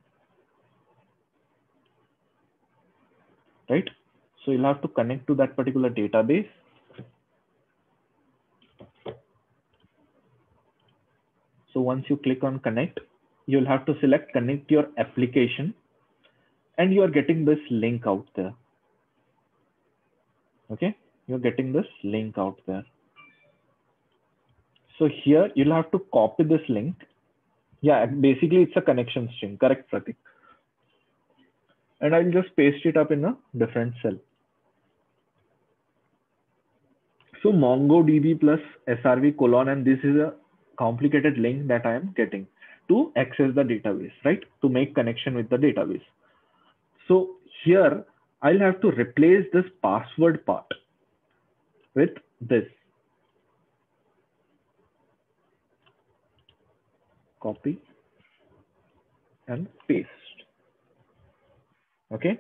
right? So you'll have to connect to that particular database. So once you click on connect, you'll have to select connect your application, and you are getting this link out there. Okay, you're getting this link out there. So here you'll have to copy this link. Yeah, basically it's a connection string, correct, Pratik? And I'll just paste it up in a different cell. So MongoDB plus SRV colon, and this is a complicated link that I am getting to access the database, right? To make connection with the database. So here I'll have to replace this password part with this. Copy and paste. Okay.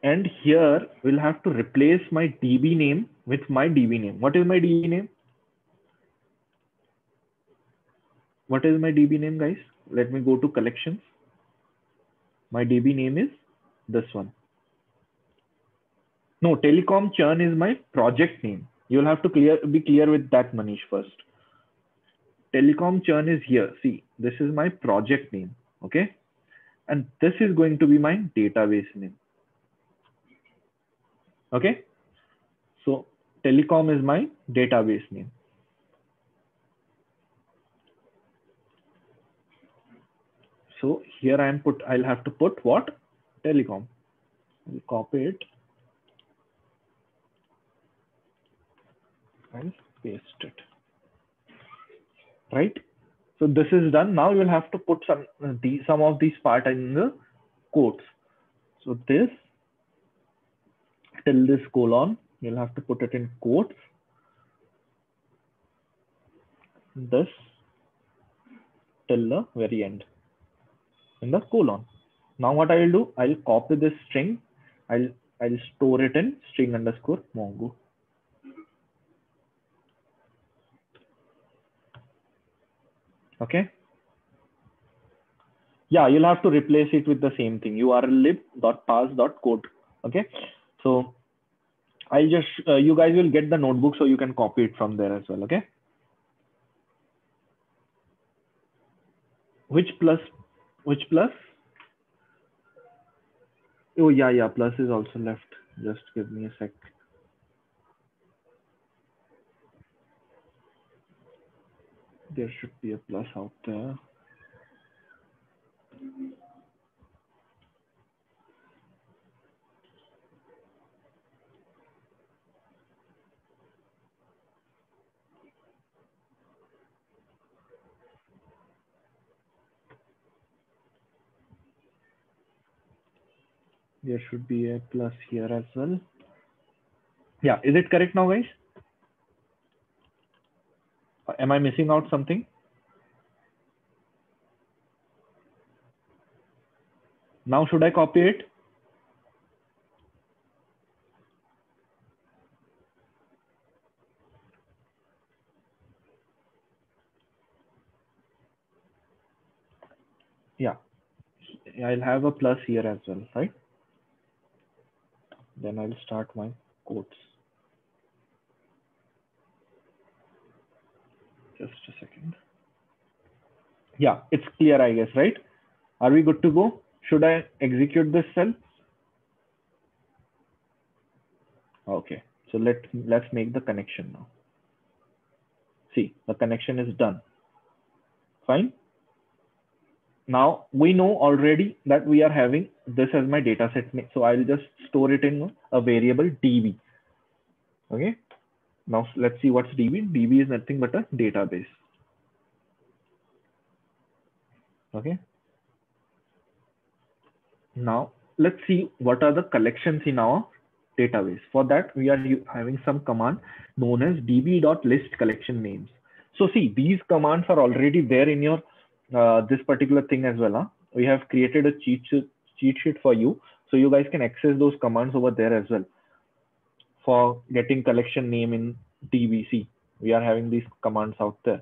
And here we'll have to replace my DB name with my DB name. What is my DB name? What is my DB name, guys? Let me go to collections. My DB name is this one. No, telecom churn is my project name. You'll have to be clear with that, Manish, first. Telecom churn is here. See, this is my project name. Okay. And this is going to be my database name. Okay. So telecom is my database name. So here I'll have to put what? Telecom. I'll copy it and paste it. Right. So this is done. Now you'll have to put some of these part in the quotes. So this till this colon, you'll have to put it in quotes. This till the very end in the colon. Now what I will do, I'll copy this string. I'll store it in string underscore Mongo. Okay. Yeah, you'll have to replace it with the same thing, urllib.parse.code. Okay. So I'll just, you guys will get the notebook so you can copy it from there as well. Okay. Which plus? Oh yeah, plus is also left. Just give me a sec. There should be a plus out there. There should be a plus here as well. Yeah, is it correct now, guys? Am I missing out something? Now should I copy it? Yeah, I'll have a plus here as well, right? Then I'll start my quotes. Just a second. Yeah, it's clear, I guess, right? Are we good to go? Should I execute this cell? Okay, so let's make the connection now. See, the connection is done. Fine. Now we know already that we are having this as my data set. So I'll just store it in a variable DB. Okay. Now let's see what's DB. DB is nothing but a database. Okay. Now let's see what are the collections in our database. For that, we are having some command known as db.list collection names. So see, these commands are already there in your this particular thing as well. Huh? We have created a cheat sheet for you, so you guys can access those commands over there as well. For getting collection name in DBC, we are having these commands out there,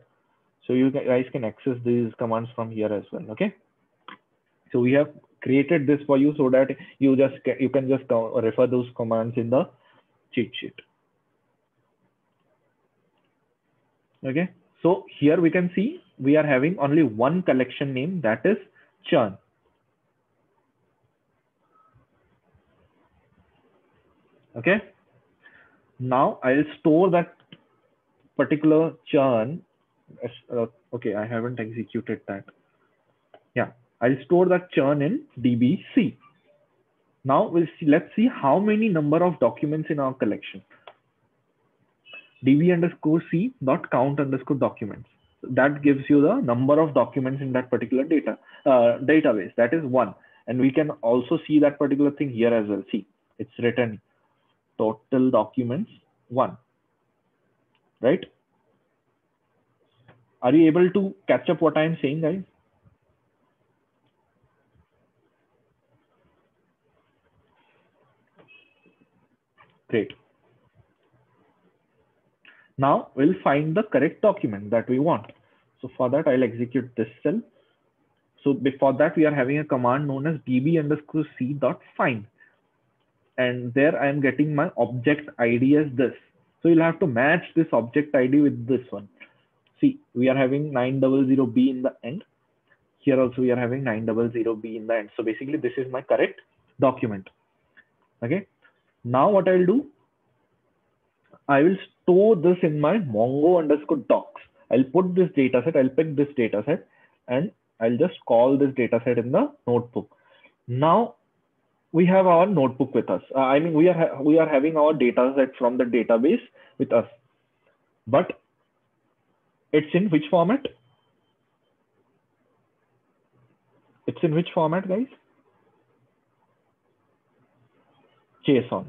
so you guys can access these commands from here as well. Okay, so we have created this for you so that you can just refer those commands in the cheat sheet. Okay, so here we can see we are having only one collection name, that is churn. Okay, now I'll store that particular churn. Okay, I haven't executed that. Yeah, I'll store that churn in DBC. Now let's see how many number of documents in our collection. db_c dot count underscore documents. That gives you the number of documents in that particular database. That is 1. And we can also see that particular thing here as well. See, it's written total documents 1. Right? Are you able to catch up what I am saying, guys? Great. Now we'll find the correct document that we want. So for that, I'll execute this cell. So before that, we are having a command known as db_c.find. and there I am getting my object ID as this. So you'll have to match this object ID with this one. See, we are having 900B in the end. Here also we are having 900B in the end. So basically this is my correct document. Okay. Now what I'll do, I will store this in my mongo_docs. I'll put this dataset, I'll pick this dataset, and I'll just call this dataset in the notebook. Now we have our notebook with us. I mean, we are having our dataset from the database with us, but it's in which format? It's in which format, guys? JSON.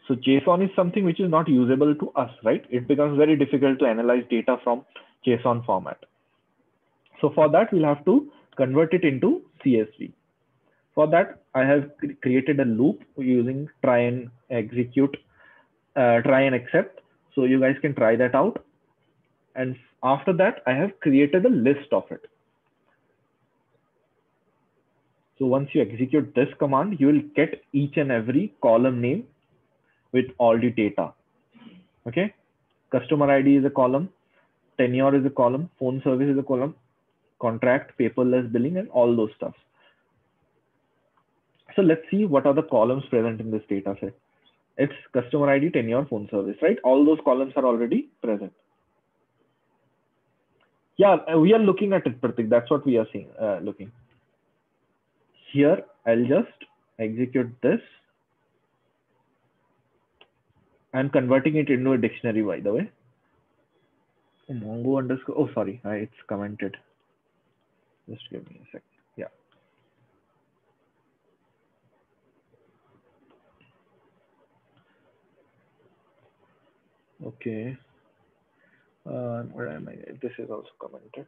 So JSON is something which is not usable to us, right? It becomes very difficult to analyze data from JSON format. So for that, we'll have to convert it into CSV. For that, I have created a loop using try and execute, try and accept. So you guys can try that out. And after that, I have created a list of it. So once you execute this command, you will get each and every column name with all the data. Okay. Customer ID is a column, tenure is a column, phone service is a column, contract, paperless billing, and all those stuff. So let's see what are the columns present in this data set. It's customer ID, tenure, phone service, right? All those columns are already present. Yeah, we are looking at it, Pratik. That's what we are seeing, looking. Here, I'll just execute this. I'm converting it into a dictionary, by the way. Mongo_, oh, sorry, it's commented. Just give me a sec. Yeah. Okay. Where am I? This is also commented.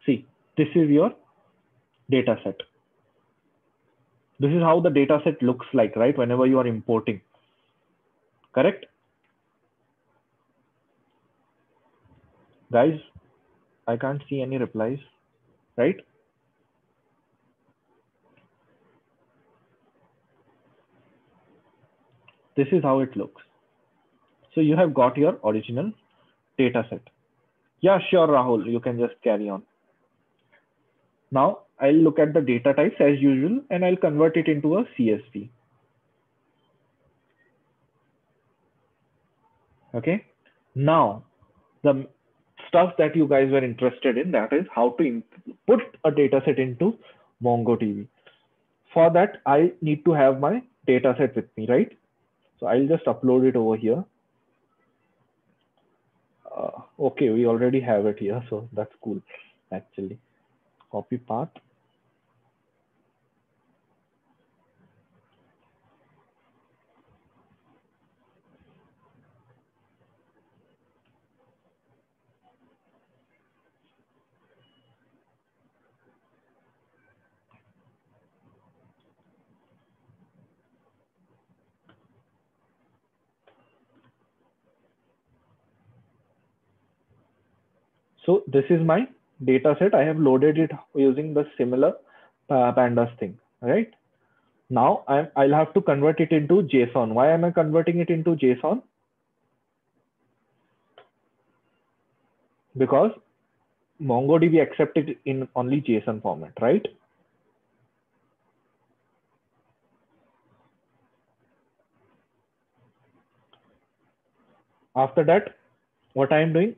See, this is your data set. This is how the data set looks like, right? Whenever you are importing, correct? Guys, I can't see any replies, right? This is how it looks. So you have got your original data set. Yeah, sure, Rahul, you can just carry on. Now I'll look at the data types as usual, and I'll convert it into a CSV. Okay. Now the stuff that you guys were interested in, that is how to put a data set into MongoDB. For that, I need to have my data set with me, right? So I'll just upload it over here. Okay, we already have it here, so that's cool, actually. Copy path. So this is my data set. I have loaded it using the similar pandas thing, right? Now I'll have to convert it into JSON. Why am I converting it into JSON? Because MongoDB accepts it in only JSON format, right? After that, what I'm doing,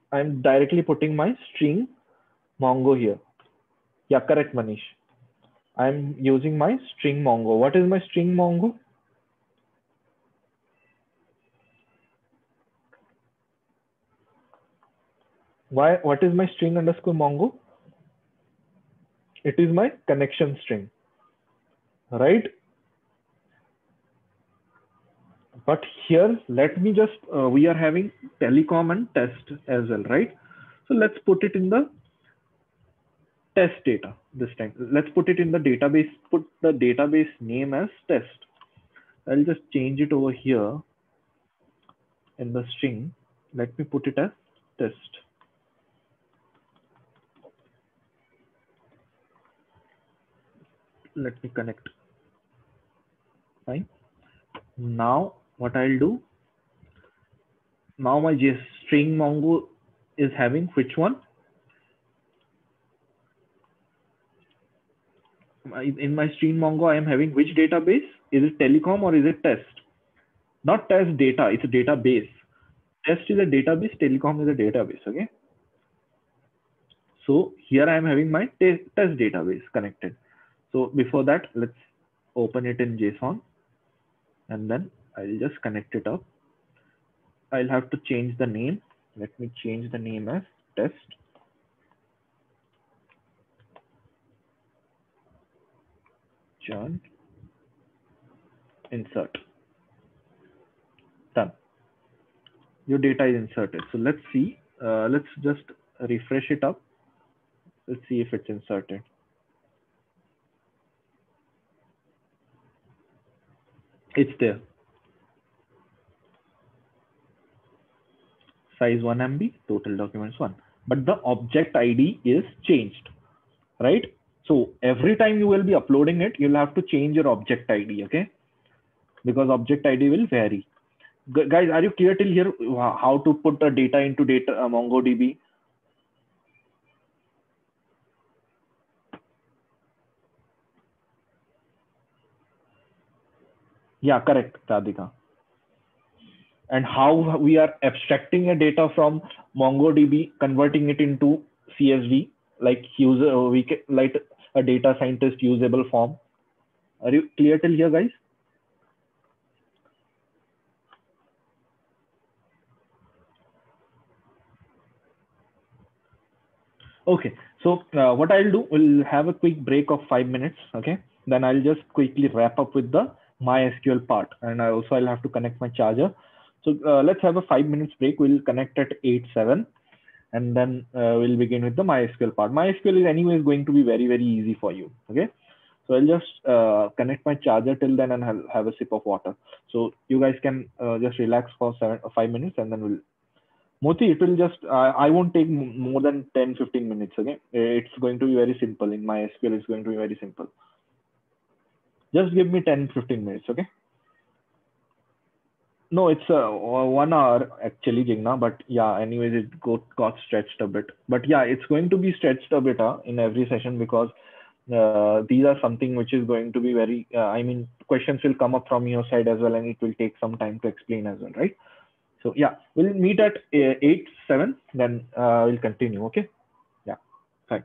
I'm directly putting my string Mongo here. Yeah, correct, Manish. I'm using my string Mongo. What is my string Mongo? What is my string underscore Mongo? It is my connection string, right? But here, let me just, we are having telecom and test as well, right? So let's put it in the test data this time. Let's put it in the database, put the database name as test. I'll just change it over here in the string. Let me put it as test. Let me connect. Fine. Now what I'll do, now my string Mongo is having which one? In my string Mongo, I am having which database? Is it telecom or is it test? Not test data, it's a database. Test is a database, telecom is a database. Okay. So here I am having my test database connected. So before that, let's open it in JSON and then I'll just connect it up. I'll have to change the name. Let me change the name as test. Churn. Insert. Done. Your data is inserted. So let's see. Let's just refresh it up. Let's see if it's inserted. It's there. Size 1 MB, total documents 1. But the object ID is changed, right? So every time you will be uploading it, you'll have to change your object ID, okay? Because object ID will vary. Guys, are you clear till here how to put the data into MongoDB? Yeah, correct, Radhika. And how we are abstracting a data from MongoDB, converting it into CSV, like user, we can, like a data scientist usable form. Are you clear till here, guys? Okay, so what I'll do, we'll have a quick break of 5 minutes. Okay, then I'll just quickly wrap up with the MySQL part, and I'll have to connect my charger. So let's have a 5 minutes break. We'll connect at 8:07, and then we'll begin with the MySQL part. MySQL is anyways going to be very easy for you. Okay, so I'll just connect my charger till then, and I'll have a sip of water. So you guys can just relax for 5 minutes, and then we'll Moti, it will just, I won't take more than 10-15 minutes. Okay. It's going to be very simple. In MySQL, it's going to be very simple. Just give me 10-15 minutes. Okay. No, it's 1 hour actually, Jigna. But yeah, anyways, it got stretched a bit. But yeah, it's going to be stretched a bit in every session because these are something which is going to be very, I mean, questions will come up from your side as well, and it will take some time to explain as well, right? So yeah, we'll meet at 8:07, then we'll continue. Okay. Yeah. Fine.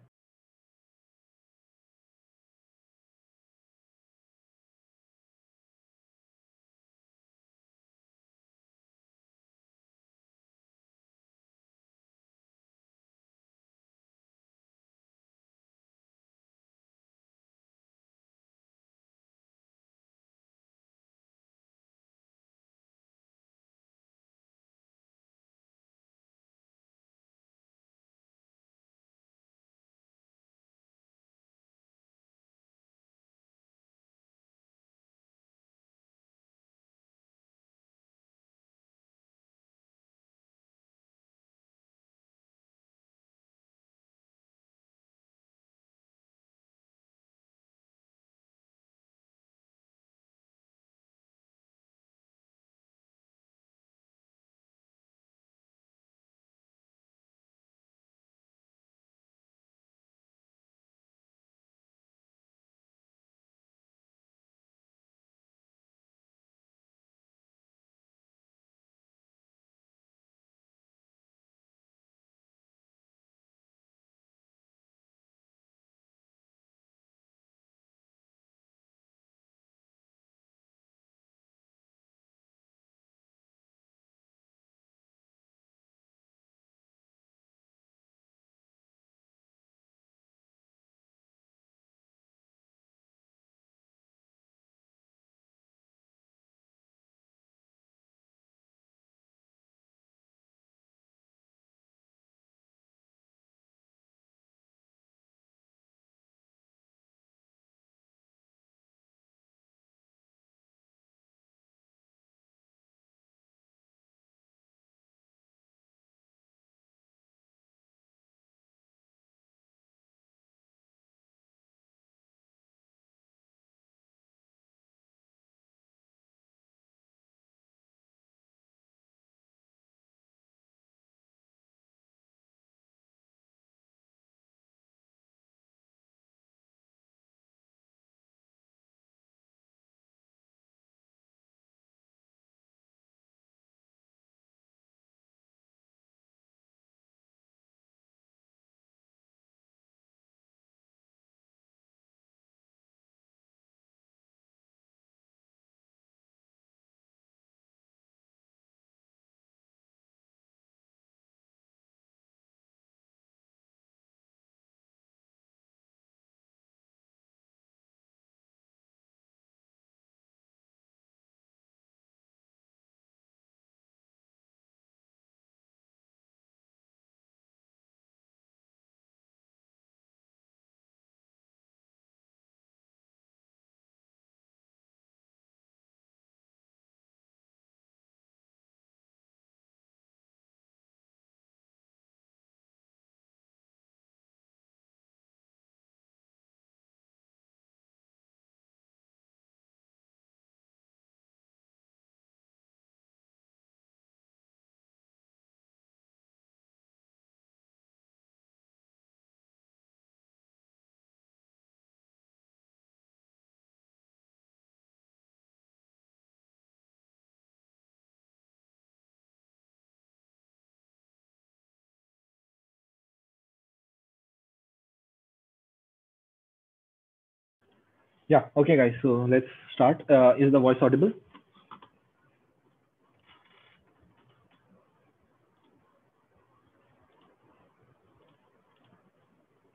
Yeah. Okay, guys. So let's start. Is the voice audible?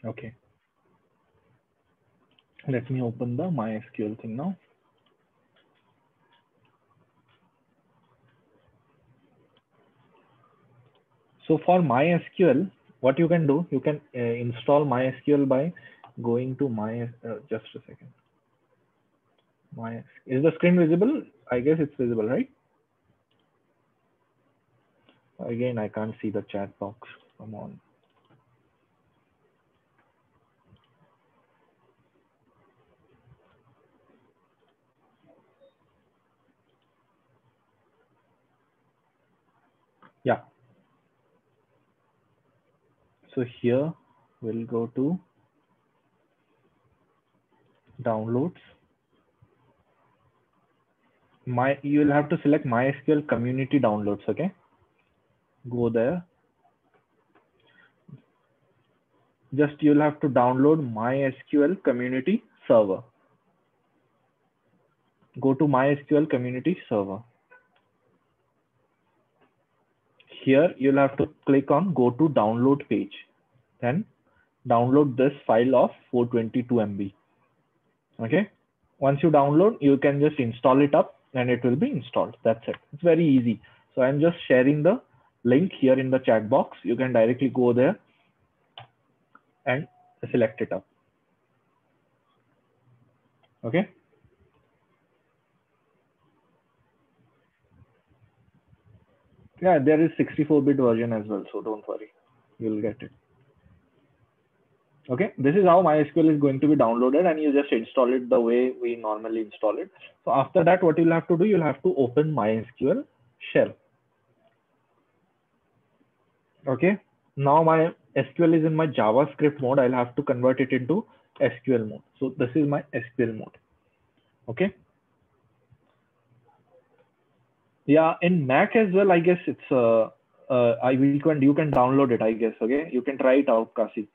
Okay. Let me open the MySQL thing now. So for MySQL, what you can do, you can install MySQL by going to just a second. Is the screen visible? I guess it's visible, right? Again, I can't see the chat box. Come on. Yeah. So here we'll go to downloads. You'll have to select MySQL community downloads. Okay. Go there. Just you'll have to download MySQL community server. Go to MySQL community server. Here you'll have to click on go to download page. Then download this file of 422 MB. Okay. Once you download, you can just install it up and it will be installed. That's it. It's very easy. So I'm just sharing the link here in the chat box. You can directly go there and select it up. Okay. Yeah, there is 64-bit version as well. So don't worry. You'll get it. Okay, this is how MySQL is going to be downloaded, and you just install it the way we normally install it. So after that, what you'll have to do, you'll have to open MySQL shell. Okay, now my SQL is in my JavaScript mode. I'll have to convert it into SQL mode. So this is my SQL mode. Okay. Yeah, in Mac as well, I guess it's you can download it, I guess. Okay, you can try it out, Kasi.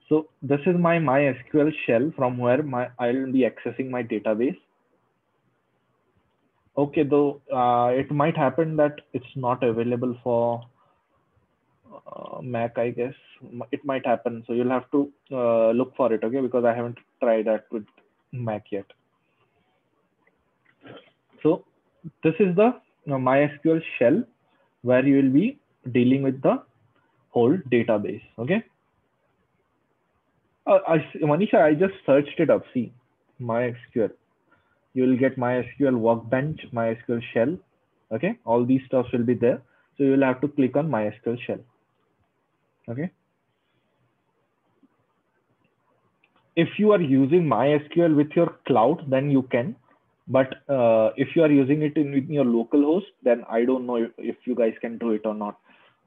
So this is my MySQL shell from where I'll be accessing my database. Okay, though it might happen that it's not available for Mac, I guess. It might happen. So you'll have to look for it, okay? Because I haven't tried that with Mac yet. So this is the MySQL shell where you will be dealing with the whole database, okay? Manisha, I just searched it up. See, MySQL. You will get MySQL Workbench, MySQL Shell. Okay, all these stuffs will be there. So you will have to click on MySQL Shell. Okay. If you are using MySQL with your cloud, then you can. But if you are using it in your local host, then I don't know if you guys can do it or not.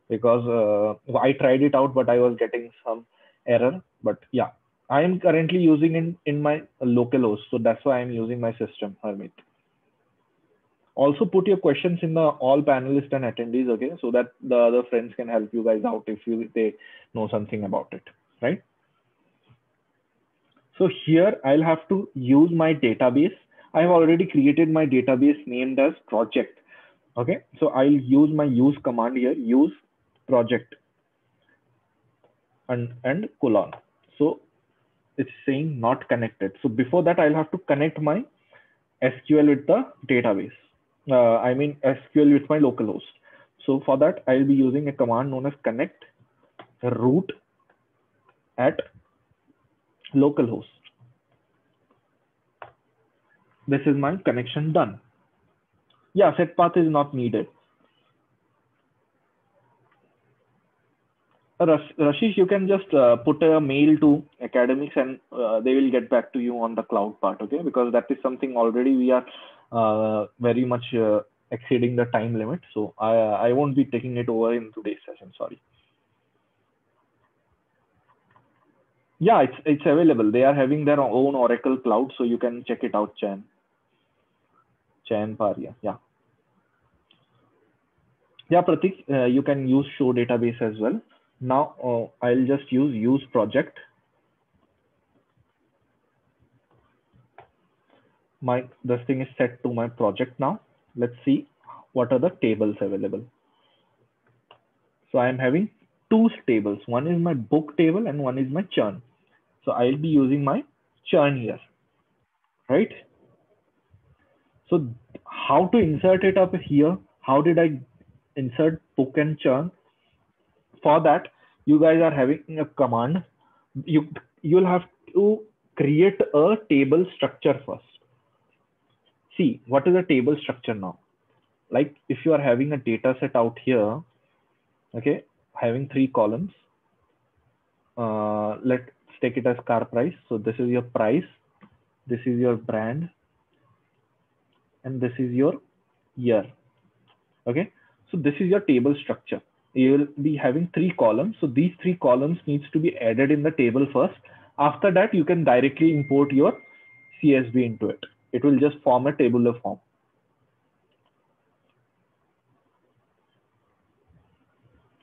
Because I tried it out, but I was getting some error. But yeah, I am currently using in my local host. So that's why I'm using my system, Hermit. Also put your questions in the all panelists and attendees, okay, so that the other friends can help you guys out if they know something about it, right? So here I'll have to use my database. I have already created my database named as project. Okay, so I'll use my use command here, use project and colon. So it's saying not connected. So before that, I'll have to connect my SQL with the database. I mean SQL with my local host. So for that, I'll be using a command known as connect root at localhost. This is my connection done. Yeah, set path is not needed. Rashish, you can just put a mail to academics and they will get back to you on the cloud part, okay? Because that is something already we are very much exceeding the time limit. So I won't be taking it over in today's session, sorry. Yeah, it's available. They are having their own Oracle cloud, so you can check it out, Chan Paria. Yeah. Yeah, Pratik, you can use show database as well. Now I'll just use project. My this thing is set to my project now. Let's see what are the tables available. So I am having two tables. One is my book table and one is my churn. So I'll be using my churn here, right? So how to insert it up here? How did I insert book and churn? For that, you guys are having a command. You'll have to create a table structure first. See, what is a table structure now? Like if you are having a data set out here, okay, having three columns. Let's take it as car price. So this is your price, this is your brand, and this is your year. Okay, so this is your table structure. You will be having three columns. So these three columns needs to be added in the table first. After that, you can directly import your CSV into it. It will just form a tabular form.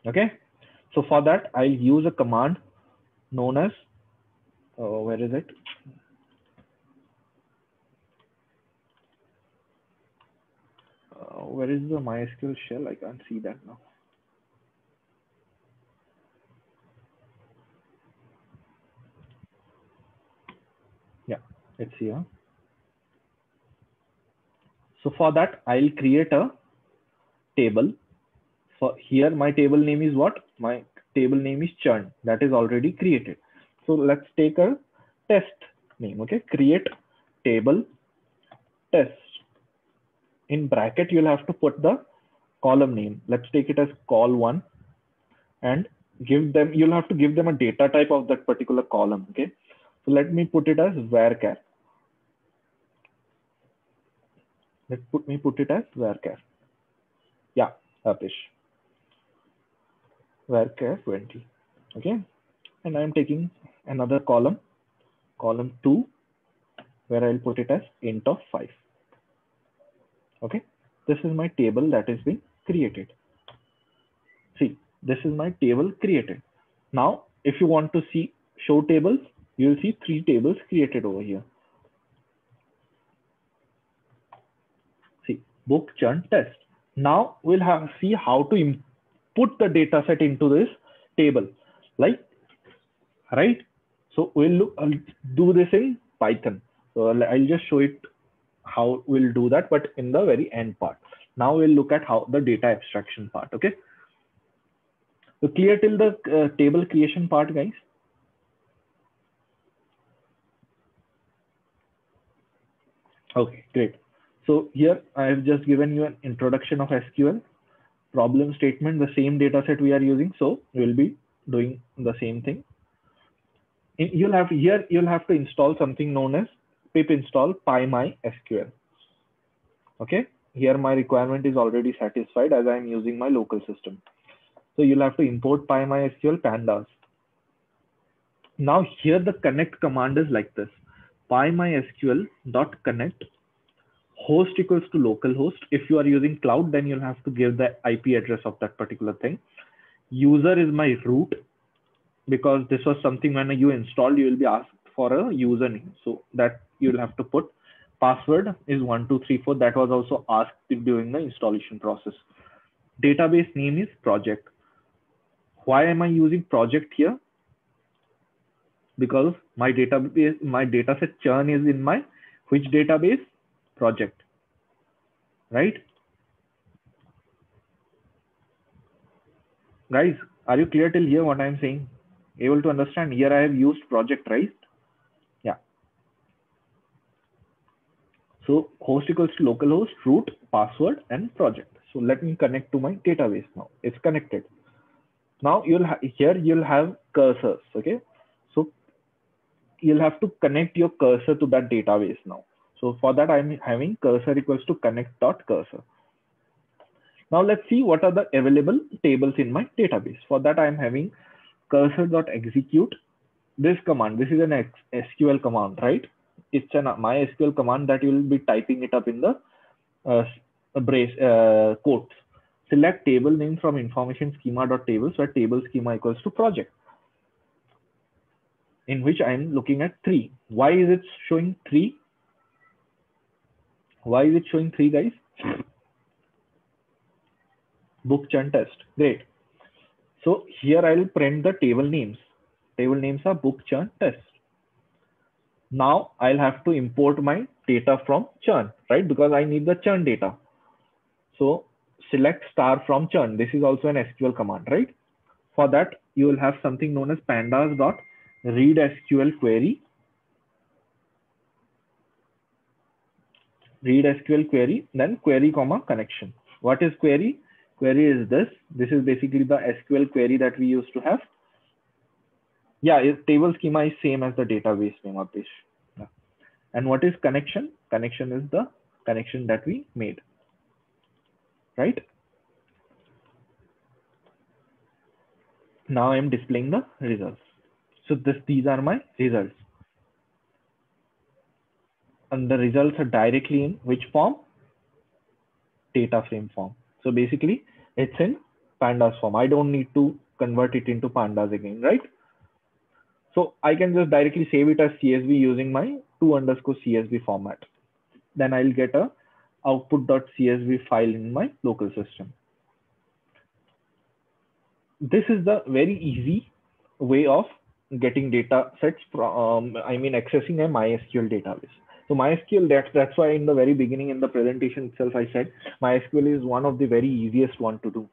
Okay, so for that, I'll use a command known as, where is it? Where is the MySQL shell? I can't see that now. Yeah, it's here. So for that, I'll create a table. For here, my table name is what? My table name is churn. That is already created. So let's take a test name. Okay, create table test. In bracket, you'll have to put the column name. Let's take it as col1 and give them. You'll have to give them a data type of that particular column. Okay, so let me put it as varchar. Let me put it as varchar. Yeah, Apish. Varchar 20. Okay, and I'm taking another column 2, where I'll put it as int of 5. Okay, this is my table that is being created. See, this is my table created. Now, if you want to see show tables, you'll see 3 tables created over here. See, book, churn, test. Now we'll see how to input the data set into this table, like, right? So I'll do this in Python. So I'll just show it how we'll do that, but in the very end part. Now we'll look at how the data abstraction part. Okay. So clear till the table creation part, guys? Okay, great. So here I have just given you an introduction of SQL, problem statement, the same data set we are using. So we'll be doing the same thing. You'll have to install something known as pip install PyMySQL. Okay, here my requirement is already satisfied as I'm using my local system. So you'll have to import PyMySQL pandas. Now here the connect command is like this: PyMySQL.connect host equals to localhost. If you are using cloud, then you'll have to give the IP address of that particular thing. User is my root, because this was something when you installed, you will be asked for a username. So that you'll have to put. Password is 1234. That was also asked during the installation process. Database name is project. Why am I using project here? Because my database, my dataset churn is in my which database? Project, right? Guys, are you clear till here what I'm saying? Able to understand? Here I have used project, right? Yeah. So host equals to localhost, root, password, and project. So let me connect to my database now. It's connected. Now you'll have cursors. Okay. So you'll have to connect your cursor to that database now. So for that, I'm having cursor equals to connect.cursor. Now let's see what are the available tables in my database. For that, I'm having cursor.execute this command. This is an SQL command, right? It's an MySQL command that you will be typing it up in the quotes. Select table name from information schema.tables, where table schema equals to project, in which I'm looking at 3. Why is it showing 3? Why is it showing 3, guys? Book churn test. Great. So here I will print the table names. Table names are book churn test. Now I'll have to import my data from churn, right? Because I need the churn data. So select star from churn. This is also an SQL command, right? For that, you will have something known as pandas.read SQL query. Read SQL query, then query comma connection. What is query? Query is this. This is basically the SQL query that we used to have. Yeah, table schema is same as the database name of this. Yeah. And what is connection? Connection is the connection that we made, right? Now I'm displaying the results. So these are my results. And the results are directly in which form? Data frame form. So basically it's in pandas form. I don't need to convert it into pandas again, right? So I can just directly save it as CSV using my to_CSV format. Then I'll get a output.csv file in my local system. This is the very easy way of getting data sets from, accessing a MySQL database. So MySQL, that's why in the very beginning in the presentation itself, I said MySQL is one of the very easiest one to do,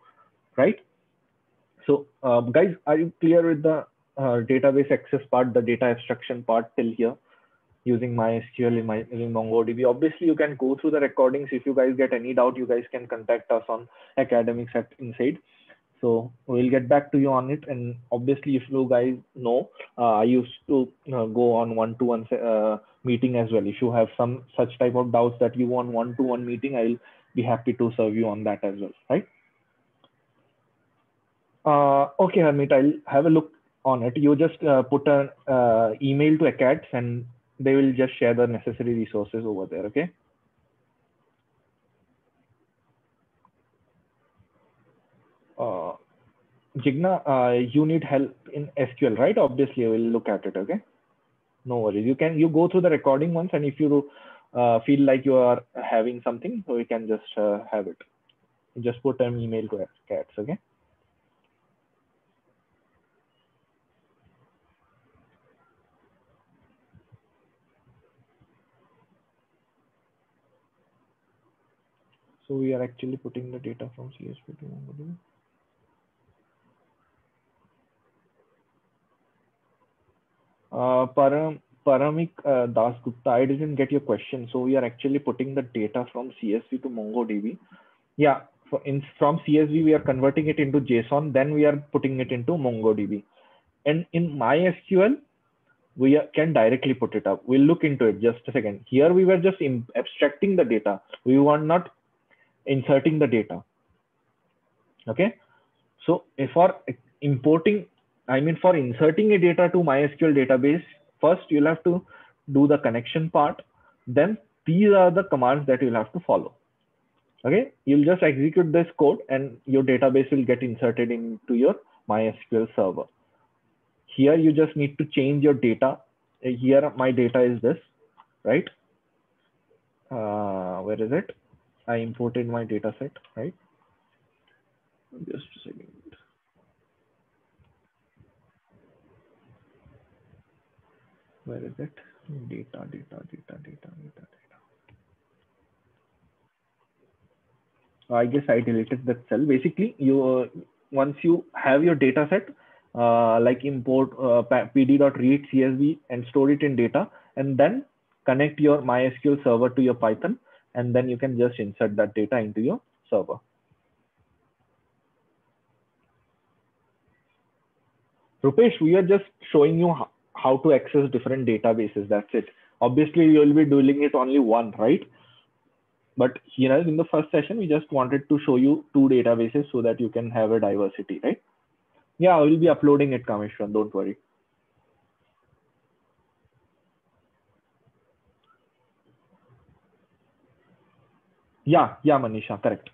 right? So guys, are you clear with the database access part, the data abstraction part till here? Using MySQL in MongoDB. Obviously, you can go through the recordings. If you guys get any doubt, you guys can contact us on academics@inside. So we'll get back to you on it. And obviously, if you guys know, I used to go on one-to-one meeting as well. If you have some such type of doubts that you want one-to-one meeting, I'll be happy to serve you on that as well, right? Okay, Harmeet, I'll have a look on it. You just put an email to ACADS and they will just share the necessary resources over there, okay? Jigna, you need help in SQL, right? Obviously, I will look at it, okay? No worries. You go through the recording once, and if you feel like you are having something, so you can just have it. Just put an email to ACADS, okay? So we are actually putting the data from CSV to MongoDB. Paramik Dasgupta, I didn't get your question. So we are actually putting the data from CSV to MongoDB. Yeah, from CSV, we are converting it into JSON. Then we are putting it into MongoDB. And in MySQL, we can directly put it up. We'll look into it just a second. Here, we were just abstracting the data. We were not inserting the data. Okay. So for importing, for inserting a data to MySQL database, first you'll have to do the connection part. Then these are the commands that you'll have to follow. Okay, you'll just execute this code and your database will get inserted into your MySQL server. Here you just need to change your data. Here my data is this, right? Where is it? I imported my data set, right? Just a second. Where is it? Data. I guess I deleted that cell. Basically, you once you have your data set, like import pd.read CSV and store it in data, and then connect your MySQL server to your Python, and then you can just insert that data into your server. Rupesh, we are just showing you how to access different databases. That's it. Obviously, you will be doing it only one, right? But here in the first session, we just wanted to show you 2 databases so that you can have a diversity, right? Yeah, I will be uploading it, Kameshwan. Don't worry. Yeah, Manisha, correct.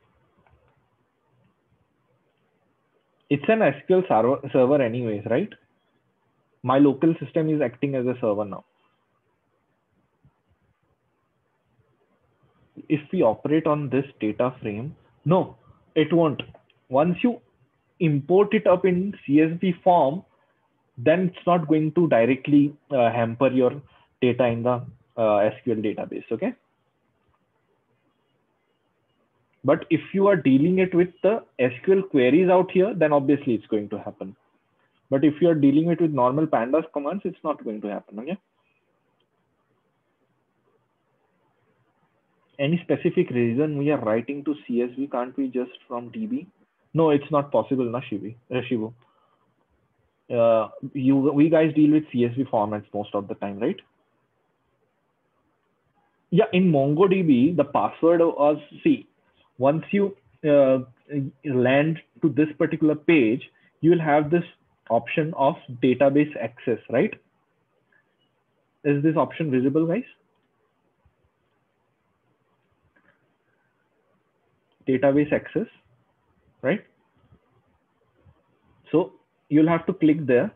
It's an SQL server anyways, right? My local system is acting as a server now. if we operate on this data frame, no, it won't. Once you import it up in CSV form, then it's not going to directly hamper your data in the SQL database. Okay. But if you are dealing it with the SQL queries out here, then obviously it's going to happen. But if you are dealing it with normal pandas commands, it's not going to happen. Okay. Any specific reason we are writing to CSV? Can't we just from DB? No, it's not possible, na Shivu. We guys deal with CSV formats most of the time, right? Yeah, in MongoDB, the password was, see, once you land to this particular page, you will have this option of database access, right? Is this option visible, guys? Database access, right? So you'll have to click there.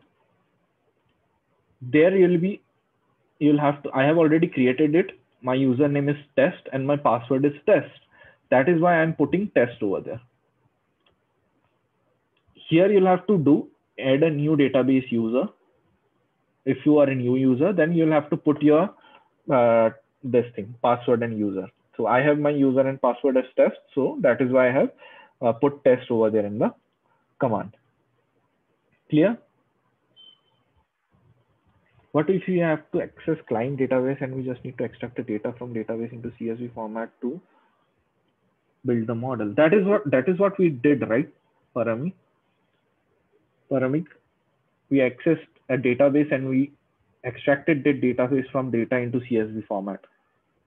There you'll have to, I have already created it. My username is test and my password is test. That is why I'm putting test over there. Here you'll have to add a new database user. If you are a new user, then you'll have to put your this thing, password and user. So I have my user and password as test. So that is why I have put test over there in the command. Clear? What if you have to access client database and we just need to extract the data from database into CSV format to build the model? That is what we did, right, Paramik? We accessed a database and we extracted the database from data into CSV format.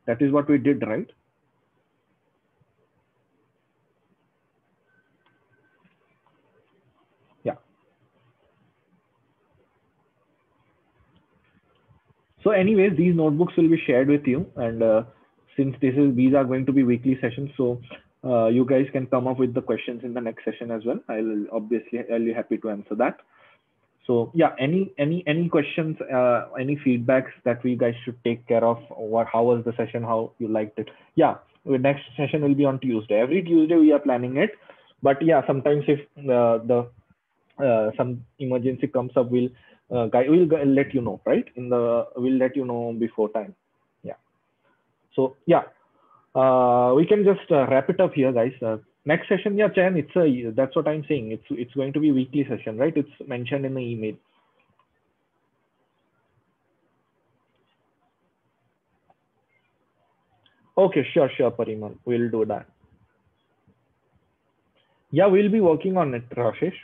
That is what we did, right? Yeah. So anyways, these notebooks will be shared with you. And since these are going to be weekly sessions, so you guys can come up with the questions in the next session as well. I'll be happy to answer that. So yeah, any questions, any feedbacks that we guys should take care of? How was the session? How you liked it? Yeah, the next session will be on Tuesday. Every Tuesday we are planning it, but yeah, sometimes if some emergency comes up, we'll let you know, right? We'll let you know before time. Yeah. So yeah, we can just wrap it up here, guys. Next session, yeah, Chan, that's what I'm saying. It's going to be weekly session, right? It's mentioned in the email. Okay, sure, Parimal. We'll do that. Yeah, we'll be working on it, Rashesh.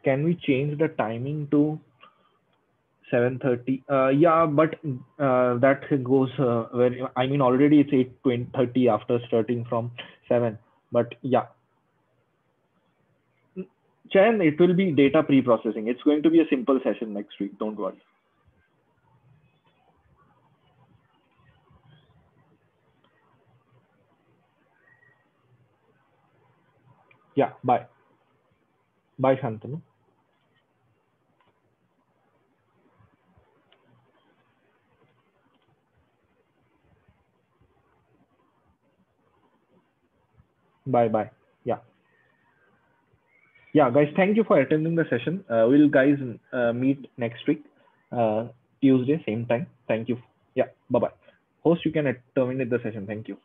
Can we change the timing to 7:30? Yeah, but that goes I mean, already it's 8:30 after starting from 7. But yeah, Chan, it will be data pre-processing. It's going to be a simple session next week. Don't worry. Yeah, bye. Bye, Shantanu. Bye. Yeah. Yeah, guys, thank you for attending the session. We'll guys meet next week, Tuesday, same time. Thank you. Yeah, bye-bye. Host, you can terminate the session. Thank you.